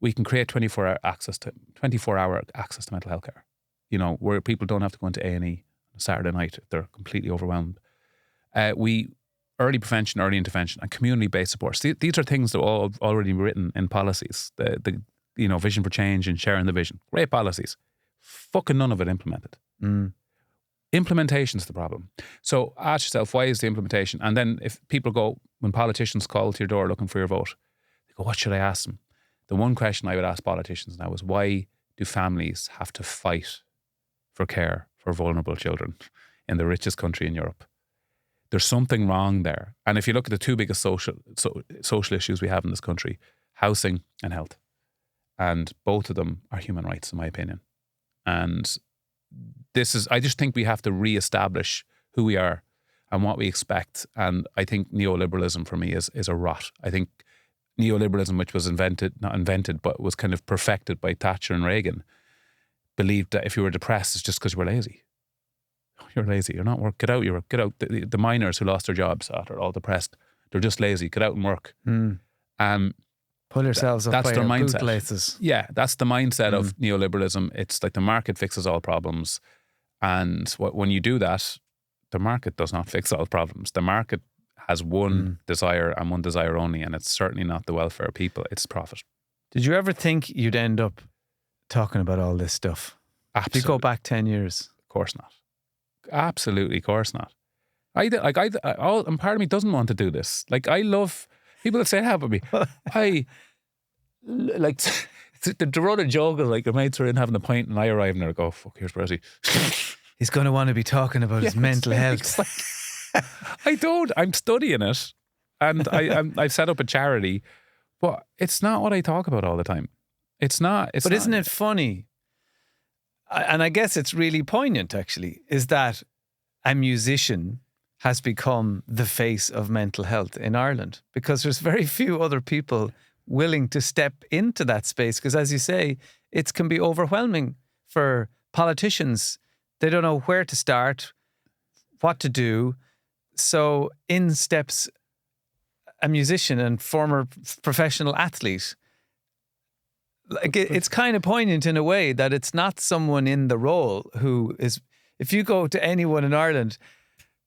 We can create 24-hour access to mental health care. You know, where people don't have to go into A&E on a Saturday night if they're completely overwhelmed. Early prevention, early intervention, and community-based supports. These are things that are all already written in policies. The vision for change and sharing the vision. Great policies. Fucking none of it implemented. Implementation's the problem. So ask yourself, why is the implementation? And then if people go, when politicians call to your door looking for your vote, they go, what should I ask them? The one question I would ask politicians now is, why do families have to fight for care for vulnerable children in the richest country in Europe? There's something wrong there. And if you look at the two biggest social issues we have in this country, housing and health, and both of them are human rights, in my opinion. And I just think we have to reestablish who we are and what we expect. And I think neoliberalism for me is a rot. I think neoliberalism, which was not invented, but was kind of perfected by Thatcher and Reagan, believed that if you were depressed, it's just because you were lazy. You're lazy. You're not work. Get out. Get out. The miners who lost their jobs are all depressed. They're just lazy. Get out and work. Pull yourselves up by your bootlaces. Yeah, that's the mindset of neoliberalism. It's like the market fixes all problems. And when you do that, the market does not fix all problems. The market has one desire and one desire only, and it's certainly not the welfare of people, it's profit. Did you ever think you'd end up talking about all this stuff? Absolutely. If you go back 10 years? Of course not. Absolutely, of course not. And part of me doesn't want to do this. Like, I love people that say that about me. I like to run a joke of like your mates are in having a pint and I arrive and I go, fuck, here's Bressie. He's going to want to be talking about his mental health. Like, I don't. I'm studying it, and I've set up a charity, but it's not what I talk about all the time. It's not. But isn't it funny? And I guess it's really poignant, actually, is that a musician has become the face of mental health in Ireland, because there's very few other people willing to step into that space. Because as you say, it can be overwhelming for politicians They don't know where to start, what to do. So in steps a musician and former professional athlete. Like it's kind of poignant in a way that it's not someone in the role who is, if you go to anyone in Ireland,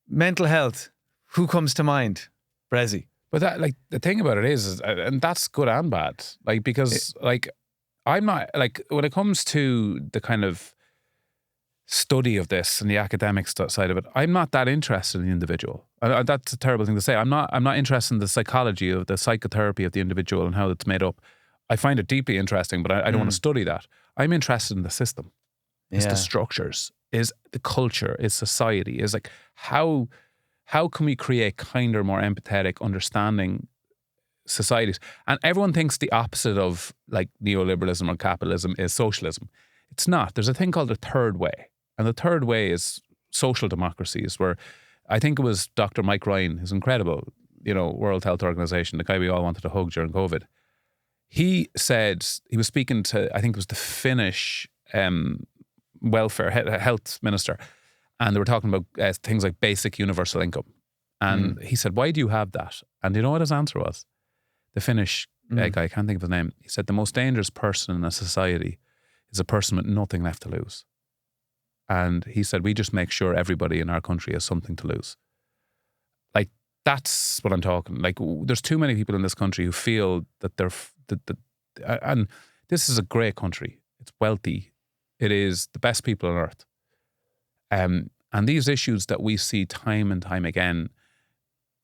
mental health, who comes to mind? Bressie. But that, like, the thing about it is, and that's good and bad, like, because like, I'm not, like, when it comes to the kind of study of this and the academic side of it, I'm not that interested in the individual. That's a terrible thing to say. I'm not interested in the psychology of the psychotherapy of the individual and how it's made up. I find it deeply interesting, but I don't want to study that. I'm interested in the system. It's the structures, is the culture, is society, is like how can we create kinder, more empathetic, understanding societies? And everyone thinks the opposite of like neoliberalism or capitalism is socialism. It's not. There's a thing called the third way. And the third way is social democracies, where I think it was Dr. Mike Ryan, who's incredible, World Health Organization, the guy we all wanted to hug during COVID. He said, he was speaking to, I think it was the Finnish welfare health minister, and they were talking about things like basic universal income. And he said, why do you have that? And you know what his answer was? The Finnish guy, I can't think of his name. He said, the most dangerous person in a society is a person with nothing left to lose. And he said, we just make sure everybody in our country has something to lose. Like, that's what I'm talking. Like, there's too many people in this country who feel that they're, and this is a great country. It's wealthy. It is the best people on earth. And these issues that we see time and time again,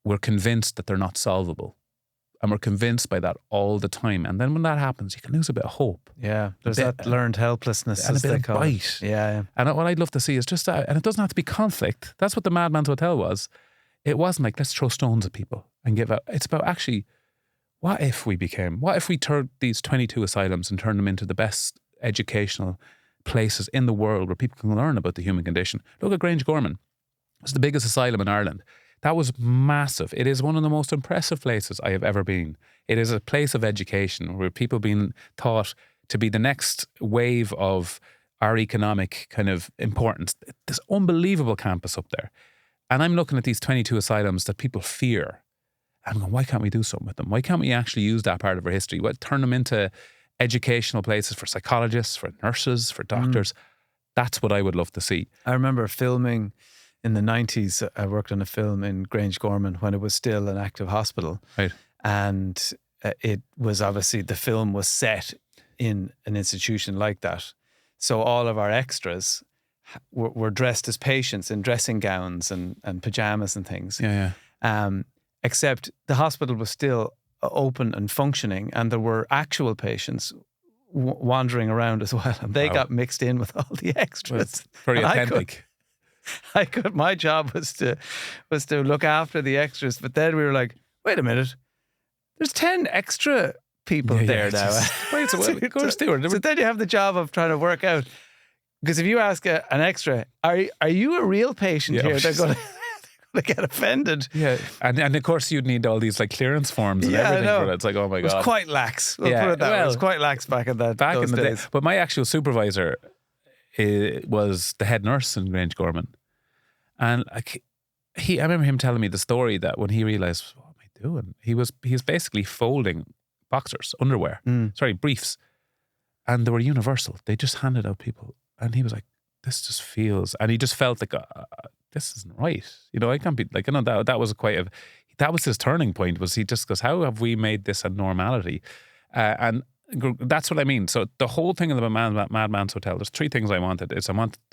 we're convinced that they're not solvable. And we're convinced by that all the time. And then when that happens, you can lose a bit of hope. Yeah, there's that learned helplessness. And a bit of bite. Yeah. And what I'd love to see is just that, and it doesn't have to be conflict. That's what the Madman's Hotel was. It wasn't like, let's throw stones at people and give out. It's about actually, what if we turned these 22 asylums and turned them into the best educational places in the world where people can learn about the human condition? Look at Grange Gorman. It's the biggest asylum in Ireland. That was massive. It is one of the most impressive places I have ever been. It is a place of education where people being taught to be the next wave of our economic kind of importance. This unbelievable campus up there. And I'm looking at these 22 asylums that people fear. I'm going, why can't we do something with them? Why can't we actually use that part of our history? Turn them into educational places for psychologists, for nurses, for doctors. That's what I would love to see. I remember filming in the 90s. I worked on a film in Grange Gorman when it was still an active hospital. Right. And it was obviously, the film was set in an institution like that. So all of our extras were dressed as patients in dressing gowns and pajamas and things. Yeah. Except the hospital was still open and functioning, and there were actual patients wandering around as well. And they got mixed in with all the extras. Well, very authentic. My job was to look after the extras, but then we were like, wait a minute, there's 10 extra people there now. Wait, so of course they were. So then you have the job of trying to work out, because if you ask an extra, are you a real patient here? They're going to get offended. Yeah, and of course you'd need all these like clearance forms and everything for it. It's like, oh my God. It was quite lax. We'll put it that way. It was quite lax back in those days. But my actual supervisor was the head nurse in Grange Gorman. And I remember him telling me the story that when he realised, what am I doing? He was basically folding boxers, underwear, briefs. And they were universal. They just handed out people. And he was like, this just feels, and he just felt like, this isn't right. I can't be like, that was that was his turning point, was he just goes, how have we made this a normality? And that's what I mean. So the whole thing about Madman's Hotel, there's three things I wanted.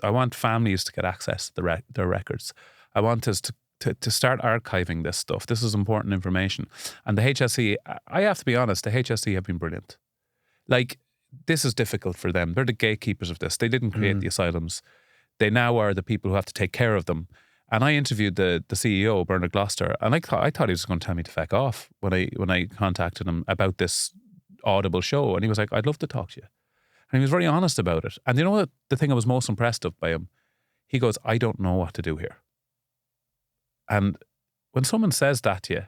I want families to get access to their records. I want us to start archiving this stuff. This is important information. And the HSE, I have to be honest, the HSE have been brilliant. Like, this is difficult for them. They're the gatekeepers of this. They didn't create the asylums. They now are the people who have to take care of them. And I interviewed the CEO, Bernard Gloucester, and I thought he was going to tell me to feck off when I contacted him about this Audible show. And he was like, I'd love to talk to you. And he was very honest about it. And you know what? The thing I was most impressed of by him, he goes, I don't know what to do here. And when someone says that to you,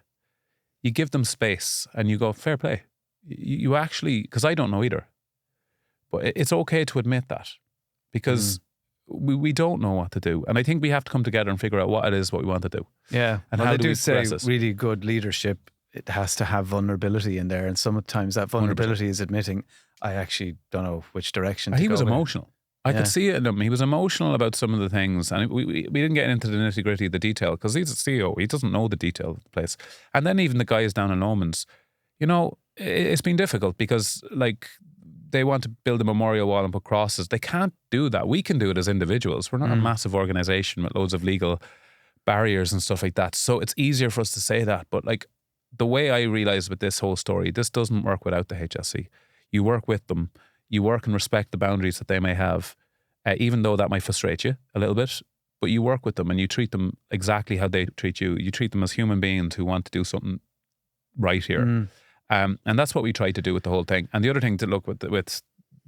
you give them space and you go, fair play. You actually, because I don't know either. But it's okay to admit that, because we don't know what to do. And I think we have to come together and figure out what it is what we want to do. Yeah. And well, how they do we say progress this? really good leadership, it has to have vulnerability in there. And sometimes that vulnerability 100%. Is admitting, I actually don't know which direction to go. He was emotional. I could see it in him. He was emotional about some of the things. And we didn't get into the nitty gritty of the detail because he's a CEO. He doesn't know the detail of the place. And then even the guys down in Loman's, you know, it's been difficult because like they want to build a memorial wall and put crosses. They can't do that. We can do it as individuals. We're not a massive organisation with loads of legal barriers and stuff like that. So it's easier for us to say that. But like the way I realise with this whole story, this doesn't work without the HSE. You work with them. You work and respect the boundaries that they may have, even though that might frustrate you a little bit. But you work with them and you treat them exactly how they treat you. You treat them as human beings who want to do something right here. And that's what we try to do with the whole thing. And the other thing to look with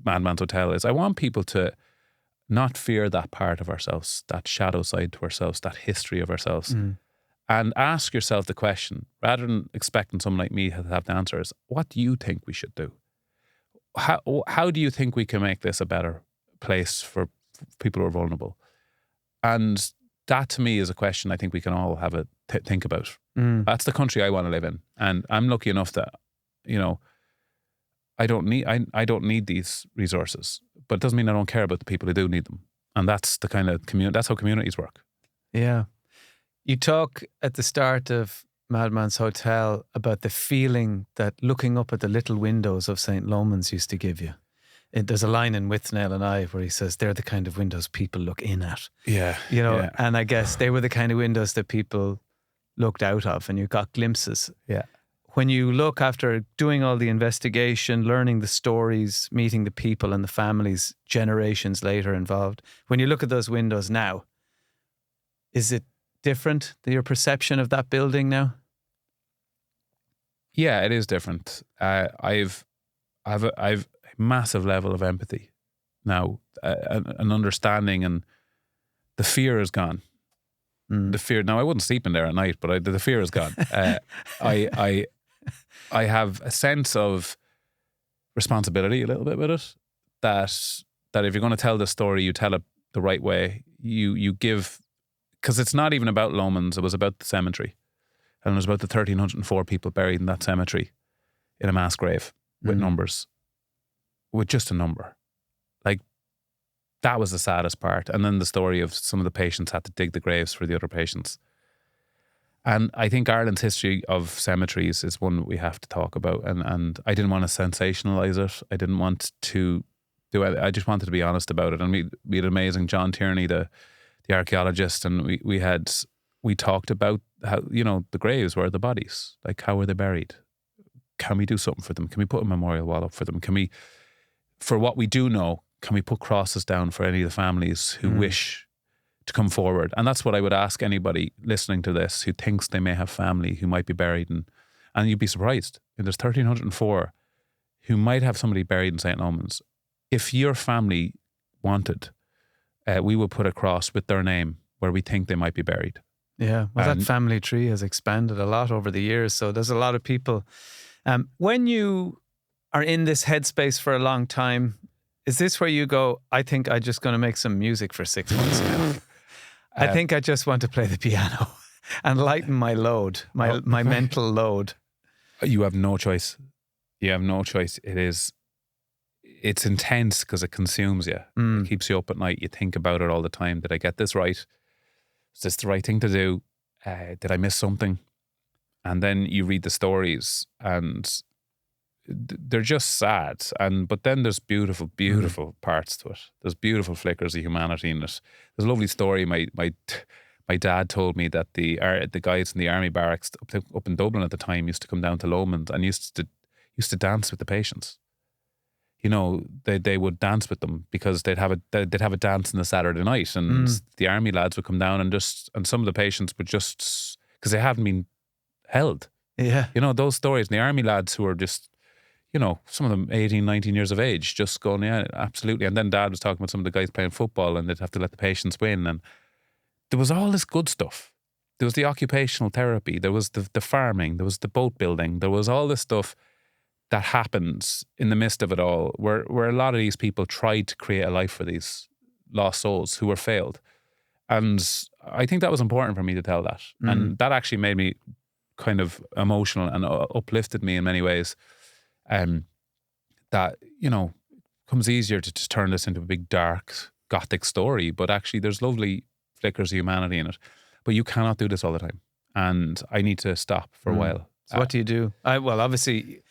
Madman's Hotel is I want people to not fear that part of ourselves, that shadow side to ourselves, that history of ourselves. And ask yourself the question, rather than expecting someone like me to have the answers, what do you think we should do? How do you think we can make this a better place for people who are vulnerable? And that to me is a question I think we can all have a think about. That's the country I want to live in. And I'm lucky enough that, you know, I don't need these resources, but it doesn't mean I don't care about the people who do need them. And that's the kind of that's how communities work. Yeah. You talk at the start of Madman's Hotel about the feeling that looking up at the little windows of St. Loman's used to give you. There's a line in With Niall and I where he says they're the kind of windows people look in at. Yeah. You know, and I guess they were the kind of windows that people looked out of and you got glimpses. Yeah. When you look after doing all the investigation, learning the stories, meeting the people and the families generations later involved, when you look at those windows now, is it different, your perception of that building now? Yeah, it is different. I've a massive level of empathy now, an understanding, and the fear is gone. The fear. Now I wouldn't sleep in there at night, but the fear is gone. I have a sense of responsibility a little bit with it. That if you're going to tell the story, you tell it the right way. You give, because it's not even about Loman's. It was about the cemetery. And it was about the 1,304 people buried in that cemetery in a mass grave with numbers, with just a number. Like, that was the saddest part. And then the story of some of the patients had to dig the graves for the other patients. And I think Ireland's history of cemeteries is one we have to talk about. And I didn't want to sensationalise it. I didn't want to do it. I just wanted to be honest about it. And we had amazing John Tierney, the archaeologist, and we talked about how, you know, the graves were the bodies. Like, how were they buried? Can we do something for them? Can we put a memorial wall up for them? Can we, for what we do know, can we put crosses down for any of the families who wish to come forward? And that's what I would ask anybody listening to this who thinks they may have family who might be buried and you'd be surprised. And there's 1,304 who might have somebody buried in St. Loman's. If your family wanted, we would put a cross with their name where we think they might be buried. Yeah, well, that family tree has expanded a lot over the years. So there's a lot of people. When you are in this headspace for a long time, is this where you go, I think I'm just going to make some music for 6 months now? I think I just want to play the piano and lighten my load, my mental load. You have no choice. You have no choice. It's intense because it consumes you. It keeps you up at night. You think about it all the time. Did I get this right? Is this the right thing to do? Did I miss something? And then you read the stories and they're just sad. But then there's beautiful, beautiful parts to it. There's beautiful flickers of humanity in it. There's a lovely story. My dad told me that the guys in the army barracks up in Dublin at the time used to come down to Loman and used to dance with the patients. You know, they would dance with them because they'd have a dance on the Saturday night, and the army lads would come down and some of the patients would just, because they haven't been held. Yeah. You know, those stories, and the army lads who are just, you know, some of them 18, 19 years of age, just going, yeah, absolutely. And then Dad was talking about some of the guys playing football and they'd have to let the patients win. And there was all this good stuff. There was the occupational therapy. There was the farming. There was the boat building. There was all this stuff that happens in the midst of it all, where a lot of these people tried to create a life for these lost souls who were failed. And I think that was important for me to tell that. And that actually made me kind of emotional and uplifted me in many ways. That, you know, comes easier to just turn this into a big dark gothic story, but actually there's lovely flickers of humanity in it. But you cannot do this all the time. And I need to stop for a while. So what do you do? Well, obviously,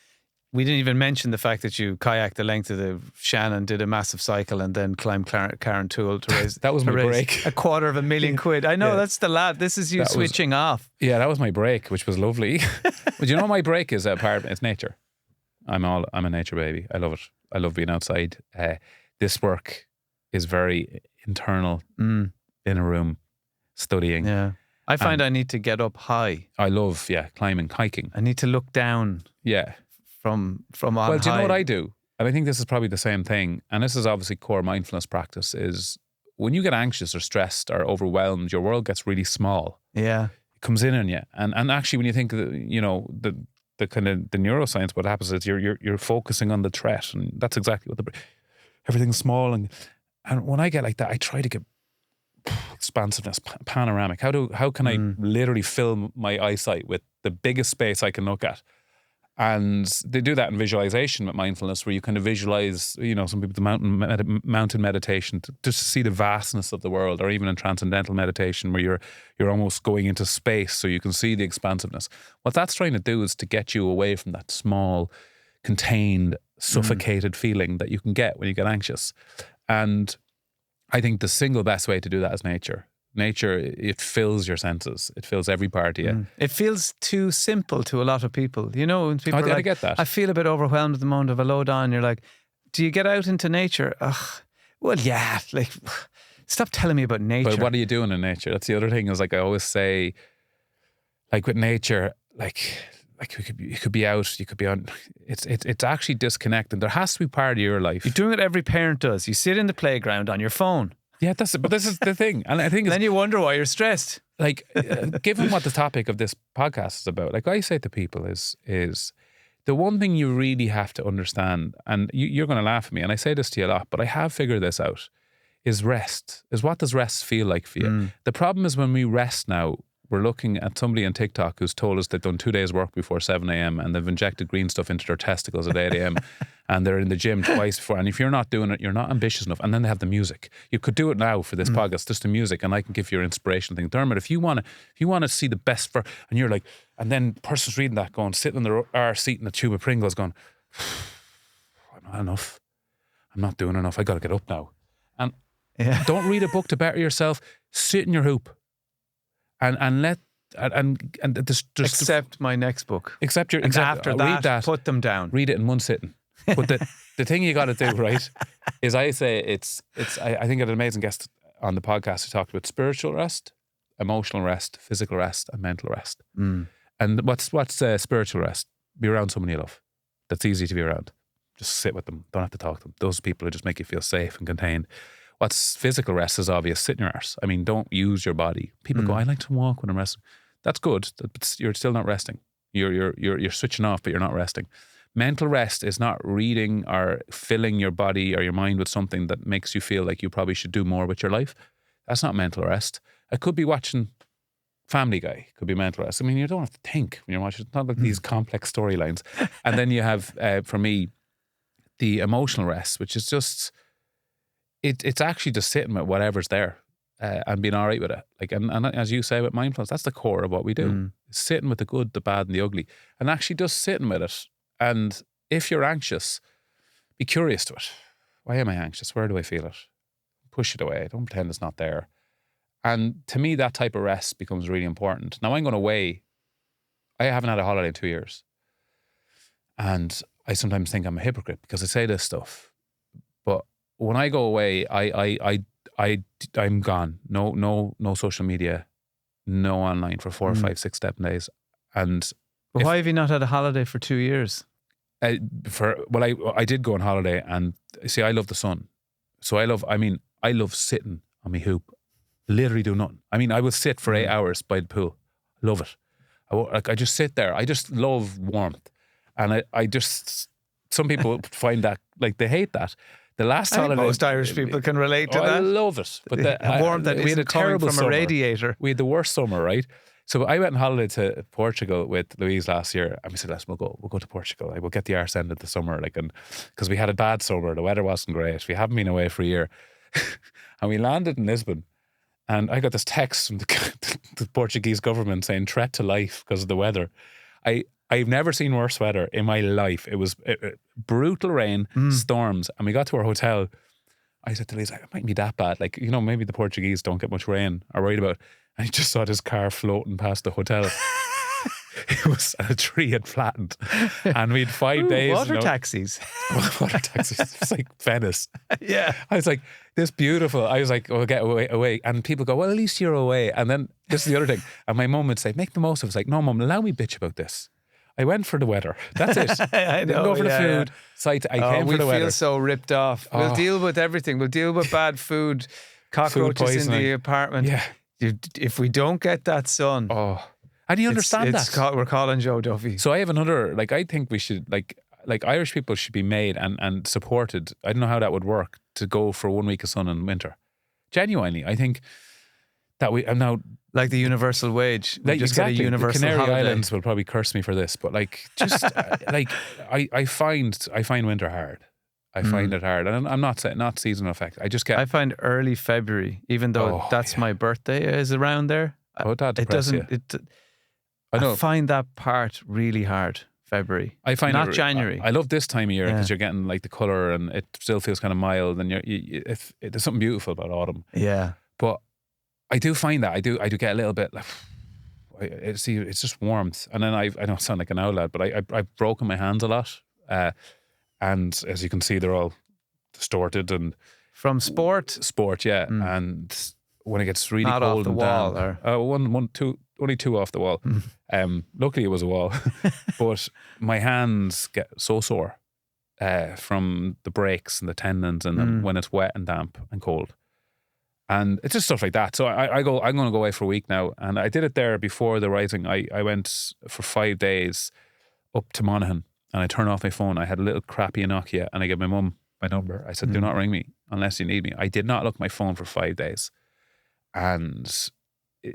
we didn't even mention the fact that you kayaked the length of the Shannon, did a massive cycle, and then climbed Carrantoul to raise that was my break. £250,000. I know, that's the lad. This is you switching off. Yeah, that was my break, which was lovely. But you know, my break is it's nature. I'm a nature baby. I love it. I love being outside. This work is very internal, in a room, studying. Yeah. I find I need to get up high. I love, climbing, hiking. I need to look down. Yeah. From on high. Well, do you know what I do? And I think this is probably the same thing. And this is obviously core mindfulness practice, is when you get anxious or stressed or overwhelmed, your world gets really small. Yeah. It comes in on you. And actually when you think, you know, the kind of the neuroscience, what happens is you're focusing on the threat. And that's exactly what everything's small. And when I get like that, I try to get expansiveness, panoramic. How can I literally fill my eyesight with the biggest space I can look at? And they do that in visualization with mindfulness, where you kind of visualize, you know, some people the mountain meditation, just to see the vastness of the world, or even in transcendental meditation where you're almost going into space so you can see the expansiveness. What that's trying to do is to get you away from that small, contained, suffocated feeling that you can get when you get anxious. And I think the single best way to do that is nature. Nature, it fills your senses. It fills every part of you. It feels too simple to a lot of people. You know, when people are like, I get that. I feel a bit overwhelmed at the moment of a low down. You're like, do you get out into nature? Well, yeah. Like, stop telling me about nature. But what are you doing in nature? That's the other thing. Is like I always say, like with nature, like you could be out, you could be on. It's actually disconnecting. There has to be part of your life. You're doing what every parent does. You sit in the playground on your phone. Yeah, but this is the thing. And I think then you wonder why you're stressed. Like, given what the topic of this podcast is about, like I say to people is the one thing you really have to understand, and you're going to laugh at me, and I say this to you a lot, but I have figured this out, is rest. Is what does rest feel like for you? The problem is when we rest now, we're looking at somebody on TikTok who's told us they've done 2 days work before 7 a.m. and they've injected green stuff into their testicles at 8 a.m. and they're in the gym twice before. And if you're not doing it, you're not ambitious enough. And then they have the music. You could do it now for this podcast, just the music, and I can give you your inspiration thing. Dermot, if you want to see the best and you're like, and then the person's reading that going, sitting in their R seat in a tube of Pringles going, I'm not enough. I'm not doing enough. I got to get up now. And don't read a book to better yourself. Sit in your hoop. And accept my next book. Accept your. And after that, read that. Put them down. Read it in one sitting. But the thing you got to do, right, is I say it's. I think I had an amazing guest on the podcast who talked about spiritual rest, emotional rest, physical rest, and mental rest. And what's spiritual rest? Be around someone you love. That's easy to be around. Just sit with them. Don't have to talk to them. Those people who just make you feel safe and contained. What's physical rest is obvious. Sit in your arse. I mean, don't use your body. People go, I like to walk when I'm resting. That's good. But you're still not resting. You're switching off, but you're not resting. Mental rest is not reading or filling your body or your mind with something that makes you feel like you probably should do more with your life. That's not mental rest. It could be watching Family Guy. It could be mental rest. I mean, you don't have to think when you're watching. It's not like these complex storylines. And then you have, for me, the emotional rest, which is just... It's actually just sitting with whatever's there and being all right with it. Like, and as you say with mindfulness, that's the core of what we do. Sitting with the good, the bad, and the ugly, and actually just sitting with it. And if you're anxious, be curious to it. Why am I anxious? Where do I feel it? Push it away. Don't pretend it's not there. And to me, that type of rest becomes really important. Now I'm going away. I haven't had a holiday in 2 years, and I sometimes think I'm a hypocrite because I say this stuff, but when I go away, I'm gone. No social media, no online for 4 or 5, 6, 7 days. And why have you not had a holiday for 2 years? I did go on holiday, and see, I love the sun, so I love sitting on my hoop, literally do nothing. I mean, I will sit for 8 hours by the pool. Love it. I just sit there. I just love warmth, and I just, some people find that, like, they hate that The last I think holiday, most Irish people can relate to I that. love it. But Warmth that we had a isn't coming terrible from summer. a radiator. We had the worst summer, right? So I went on holiday to Portugal with Louise last year, and we said, "Listen, we'll go to Portugal. Like, we'll get the arse end of the summer, like, and because we had a bad summer, the weather wasn't great. We haven't been away for a year, and we landed in Lisbon, and I got this text from the Portuguese government saying threat to life because of the weather. I've never seen worse weather in my life. It was brutal rain, storms, and we got to our hotel. I said to Louise, it mightn't be that bad. Like, maybe the Portuguese don't get much rain or worried about. And he just saw this car floating past the hotel. It was, a tree had flattened. And we had 5 days. Water taxis. Water taxis. It's like Venice. Yeah. I was like, this beautiful. I was like, oh, get away. And people go, well, at least you're away. And then this is the other thing. And my mum would say, make the most of it. It's like, no, Mum, allow me bitch about this. I went for the weather. That's it. I know, didn't go for the food. I came for the weather. We feel so ripped off. We'll deal with everything. We'll deal with bad food, cockroaches in the apartment. Yeah. If we don't get that sun. Oh. And you understand that. We're calling Joe Duffy. So I have another, I think we should, like Irish people should be made and supported. I don't know how that would work to go for 1 week of sun in winter. Genuinely, I think that we, and now. Like the universal wage. Just exactly. get a universal The Canary holiday. Islands will probably curse me for this, but I find winter hard. I find it hard, and I'm not seasonal effect. I find early February, even though that's my birthday, is around there. Oh, that depresses you. I find that part really hard. February. I find not January. I love this time of year because you're getting like the colour, and it still feels kind of mild, and there's something beautiful about autumn. Yeah, but I do find that I do get a little bit like. It's just warmth, and then I don't sound like an old lad, but I've broken my hands a lot. And as you can see, they're all distorted and from sport, yeah. And when it gets really not cold off the and wall, down, only two off the wall. Luckily, it was a wall, but my hands get so sore from the breaks and the tendons, and then when it's wet and damp and cold, and it's just stuff like that. So I'm going to go away for a week now, and I did it there before the rising. I went for 5 days up to Monaghan. And I turned off my phone. I had a little crappy Nokia, and I gave my mum my number. I said, do not ring me unless you need me. I did not look at my phone for 5 days. And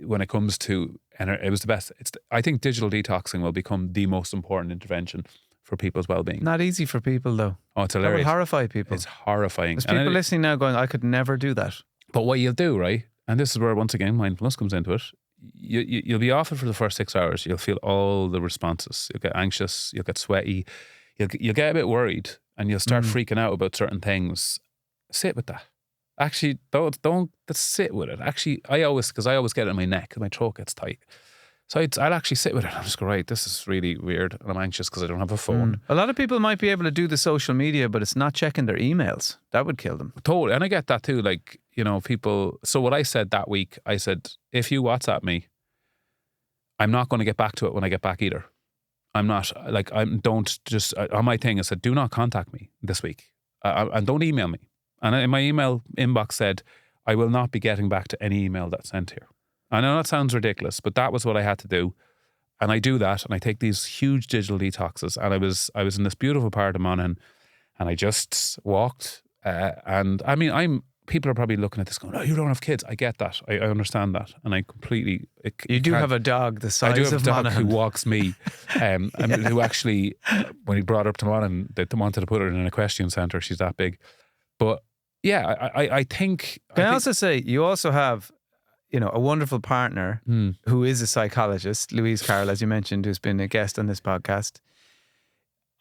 when it comes to, and it was the best. I think digital detoxing will become the most important intervention for people's well-being. Not easy for people though. Oh, it's hilarious. That will horrify people. It's horrifying. There's people listening now going, I could never do that. But what you'll do, right? And this is where, once again, mindfulness comes into it. You'll be off it for the first 6 hours. You'll feel all the responses. You'll get anxious. You'll get sweaty. You'll get a bit worried, and you'll start freaking out about certain things. Sit with that. Actually, don't sit with it. Actually, because I always get it in my neck, and my throat gets tight. So I'll actually sit with it. I'm just go, right, this is really weird, and I'm anxious because I don't have a phone. A lot of people might be able to do the social media, but it's not checking their emails. That would kill them. Totally, and I get that too. Like, people. So what I said that week, I said, if you WhatsApp me, I'm not going to get back to it when I get back either. I'm not on my thing. I said, do not contact me this week, and don't email me. And in my email inbox said, I will not be getting back to any email that's sent here. I know that sounds ridiculous, but that was what I had to do. And I do that, and I take these huge digital detoxes. And I was in this beautiful part of Monaghan, and I just walked. And I mean, people are probably looking at this going, oh, you don't have kids. I get that. I understand that. And I completely... You do have a dog the size of Monaghan. I do have a dog who walks me. And who actually, when he brought her up to Monaghan, they wanted to put her in an equestrian centre. She's that big. But yeah, I think... Can I also say, you also have... a wonderful partner who is a psychologist, Louise Carroll, as you mentioned, who's been a guest on this podcast.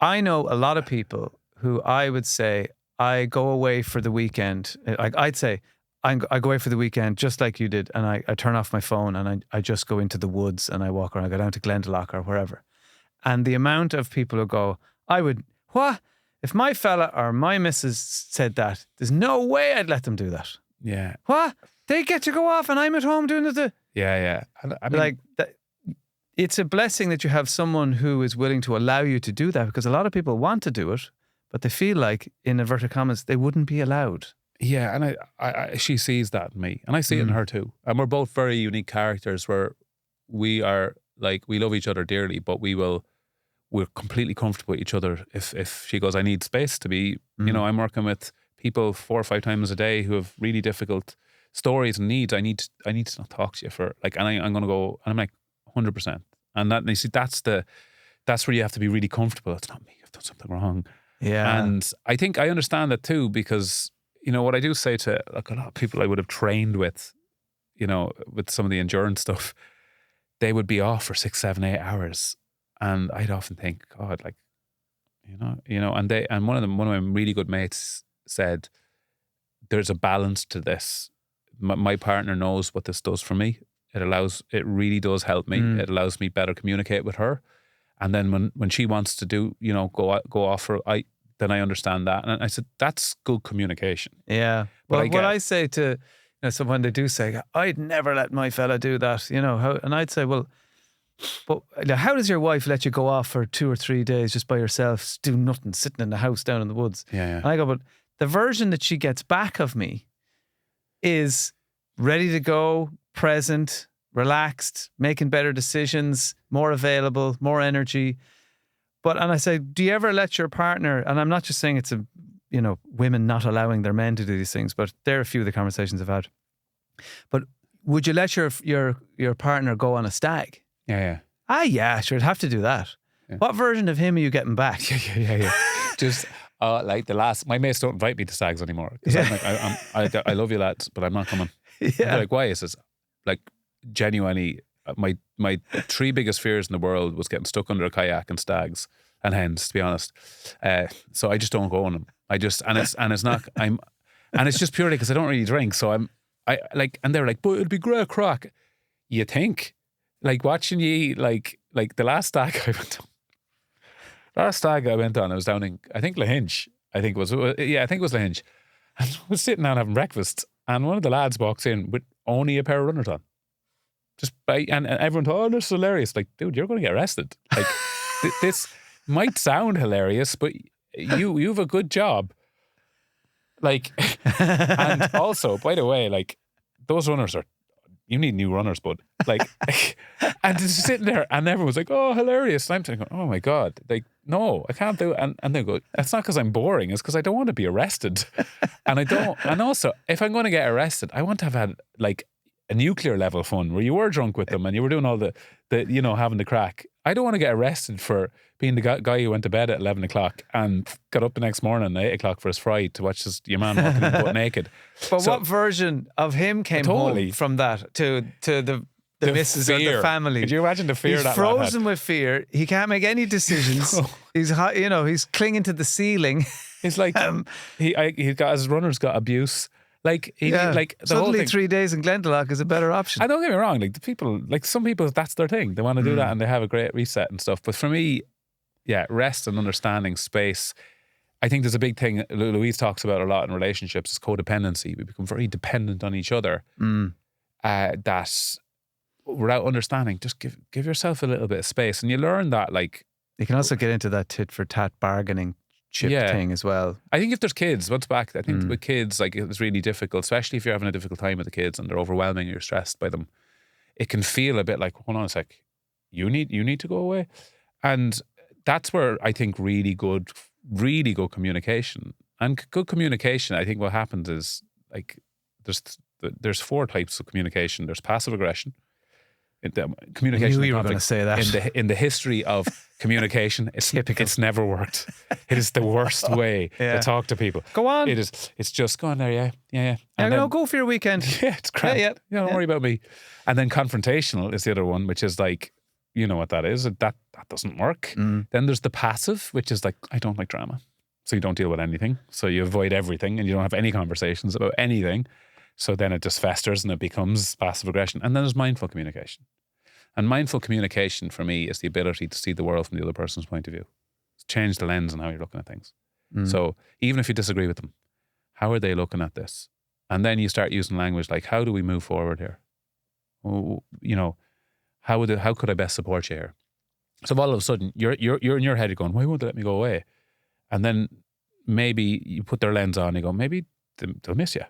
I know a lot of people who I would say, I go away for the weekend. Like I'd say, I go away for the weekend just like you did, and I turn off my phone and I just go into the woods and I walk around. I go down to Glendalough or wherever. And the amount of people who go, what? If my fella or my missus said that, there's no way I'd let them do that. Yeah. What? They get to go off and I'm at home doing it. Yeah. I mean, it's a blessing that you have someone who is willing to allow you to do that, because a lot of people want to do it, but they feel like, in inverted commas, they wouldn't be allowed. Yeah, and I she sees that in me, and I see it in her too. And we're both very unique characters where we are like, we love each other dearly, but we're completely comfortable with each other. If she goes, I need space to be, I'm working with people 4 or 5 times a day who have really difficult stories and needs. I need to not talk to you for like, and I'm going to go, and I'm like 100%. And that, and you see, that's where you have to be really comfortable. It's not me. I've done something wrong. Yeah. And I think I understand that too, because, you know, what I do say to like a lot of people I would have trained with, you know, with some of the endurance stuff, they would be off for 6, 7, 8 hours. And I'd often think, God, like, you know, and one of my really good mates said, there's a balance to this. My partner knows what this does for me. It really does help me. It allows me better communicate with her. And then when she wants to do, you know, go off for, then I understand that. And I said, that's good communication. Yeah. But Well, what I say to, you know, so when they do say, I'd never let my fella do that, you know, and I'd say, well, but how does your wife let you go off for 2 or 3 days just by yourself, do nothing, sitting in the house down in the woods? Yeah. And I go, but the version that she gets back of me is ready to go, present, relaxed, making better decisions, more available, more energy. And I say, do you ever let your partner, and I'm not just saying it's women not allowing their men to do these things, but there are a few of the conversations I've had. But would you let your partner go on a stag? Yeah. Yeah, sure, I'd have to do that. Yeah. What version of him are you getting back? Yeah. Just like my mates don't invite me to stags anymore. Yeah. I'm like, I love you lads, but I'm not coming. Yeah. They're like, why is this? Like, genuinely, my 3 biggest fears in the world was getting stuck under a kayak and stags and hens, to be honest. So I just don't go on them. And it's just purely because I don't really drink. So and they're like, but it'd be great crack. You think? Like watching you, like the last stag I went on. I was down in, I think Lahinch. I think it was Lahinch. And I was sitting down having breakfast, and one of the lads walks in with only a pair of runners on. And everyone thought, oh, this is hilarious. Like, dude, you're going to get arrested. Like, this might sound hilarious, but you have a good job. Like, and also, by the way, like, those runners you need new runners, bud. Like, and just sitting there, and everyone's like, oh, hilarious. And I'm thinking, oh my God, like, no, I can't do it. And they go, it's not because I'm boring, it's because I don't want to be arrested. And also, if I'm going to get arrested, I want to have had like a nuclear level fun where you were drunk with them and you were doing all the you know, having the crack. I don't want to get arrested for being the guy who went to bed at 11 o'clock and got up the next morning at 8 o'clock for his fry to watch your man walking in butt naked. But so, what version of him came home from that to the missus or the family? Could you imagine the fear he's frozen with fear. He can't make any decisions. No. He's clinging to the ceiling. He's like, his runner's got abuse. Like, suddenly 3 days in Glendalough is a better option. I don't get me wrong. Like, some people, that's their thing. They want to do that and they have a great reset and stuff. But for me, rest and understanding space. I think there's a big thing Louise talks about a lot in relationships is codependency. We become very dependent on each other. That without understanding, just give yourself a little bit of space. And you learn that, like, you can also get into that tit for tat bargaining thing as well. I think if there's kids, with kids, like, it's really difficult, especially if you're having a difficult time with the kids and they're overwhelming, you're stressed by them. It can feel a bit like, hold on a sec, you need to go away. And that's where I think really good communication. And good communication, I think what happens is, like, there's 4 types of communication. There's passive aggression. Communication. I knew you were going to say that. In the history of communication, it's never worked. It is the worst way to talk to people. Go on. It's just go on there, yeah. And then, go for your weekend. Yeah, it's crap. Don't worry about me. And then confrontational is the other one, which is like, you know what that is. That doesn't work. Then there's the passive, which is like, I don't like drama. So you don't deal with anything. So you avoid everything and you don't have any conversations about anything. So then it just festers and it becomes passive aggression. And then there's mindful communication. And mindful communication for me is the ability to see the world from the other person's point of view. Change the lens on how you're looking at things. So even if you disagree with them, how are they looking at this? And then you start using language like, how do we move forward here? Well, you know, how could I best support you here? So all of a sudden you're in your head, you're going, why won't they let me go away? And then maybe you put their lens on and you go, maybe they'll miss you.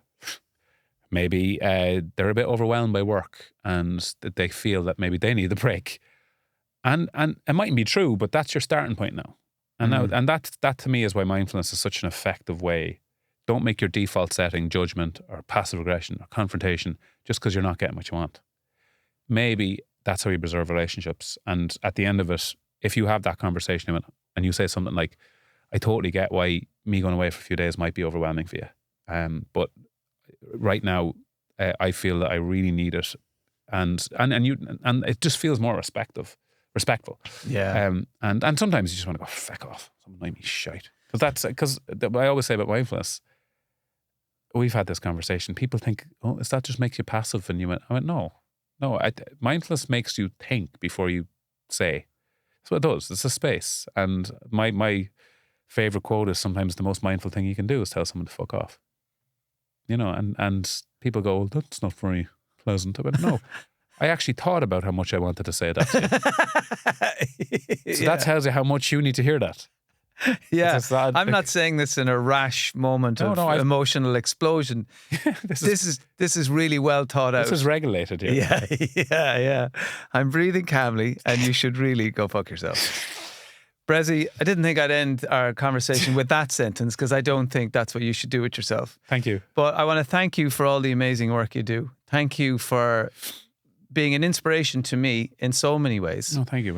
Maybe they're a bit overwhelmed by work and that they feel that maybe they need a break. And it mightn't be true, but that's your starting point now. And now, and that to me is why mindfulness is such an effective way don't make your default setting judgment or passive aggression or confrontation just because you're not getting what you want. Maybe that's how you preserve relationships. And at the end of it, if you have that conversation and you say something like, I totally get why me going away for a few days might be overwhelming for you. But right now, I feel that I really need it. And it just feels more respectful. Yeah. And sometimes you just want to go, feck off. Someone made me shite. Because I always say about mindfulness, we've had this conversation. People think, oh, is that just makes you passive? And I went, no. Mindfulness makes you think before you say. That's what it does. It's a space. And my favorite quote is sometimes the most mindful thing you can do is tell someone to fuck off. And people go, well, that's not very pleasant. But no, I actually thought about how much I wanted to say that to you. So that tells you how much you need to hear that. Yeah, I'm not saying this in a rash moment of emotional explosion. This is really well thought out. This is regulated here. Yeah. I'm breathing calmly, and you should really go fuck yourself. Bressie, I didn't think I'd end our conversation with that sentence because I don't think that's what you should do with yourself. Thank you. But I want to thank you for all the amazing work you do. Thank you for being an inspiration to me in so many ways. No, thank you,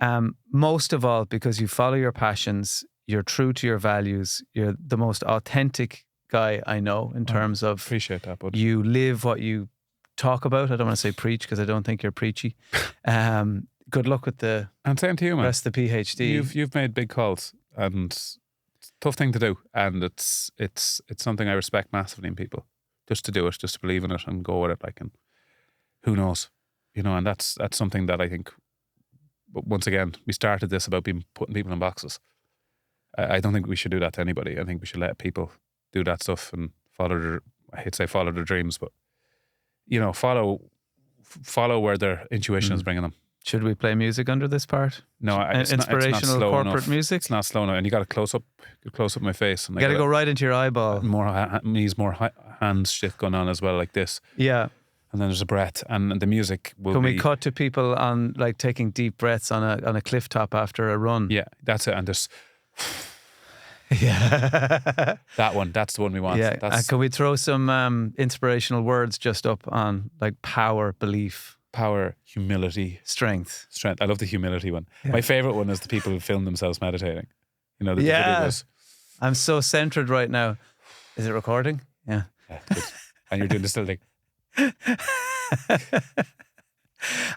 man. Most of all, because you follow your passions, you're true to your values, you're the most authentic guy I know in terms of appreciate that, bud. You live what you talk about. I don't want to say preach because I don't think you're preachy. Good luck with the same to you, man. Rest of the PhD. You've made big calls, and it's a tough thing to do, and it's something I respect massively in people. Just to do it, just to believe in it and go with it, and who knows, and that's something that I think. But once again, we started this about putting people in boxes. I don't think we should do that to anybody. I think we should let people do that stuff and follow their dreams, but follow where their intuition is bringing them. Should we play music under this part? No, it's inspirational not slow corporate enough. music. It's not slow enough, and you got to close up my face. And you got to go right into your eyeball. More knees, more hands shit going on as well, like this. Yeah. And then there's a breath, and the music will Can we cut to people on taking deep breaths on a cliff top after a run? Yeah, that's it. And there's that one. That's the one we want. Yeah. Can we throw some inspirational words just up on power, belief, humility, strength. I love the humility one. Yeah. My favorite one is the people who film themselves meditating. The videos. I'm so centered right now. Is it recording? Yeah. Good. And you're doing the still thing.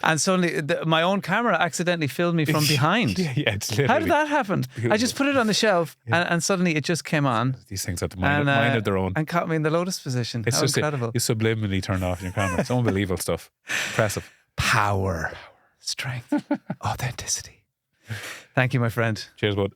And suddenly my own camera accidentally filmed me from behind. It's literally. How did that happen? I just put it on the shelf and suddenly it just came on. These things have to mind of their own. And caught me in the lotus position. It's just incredible. You subliminally turned off your camera. It's unbelievable stuff. Impressive. Power. Strength. Authenticity. Thank you, my friend. Cheers, bud.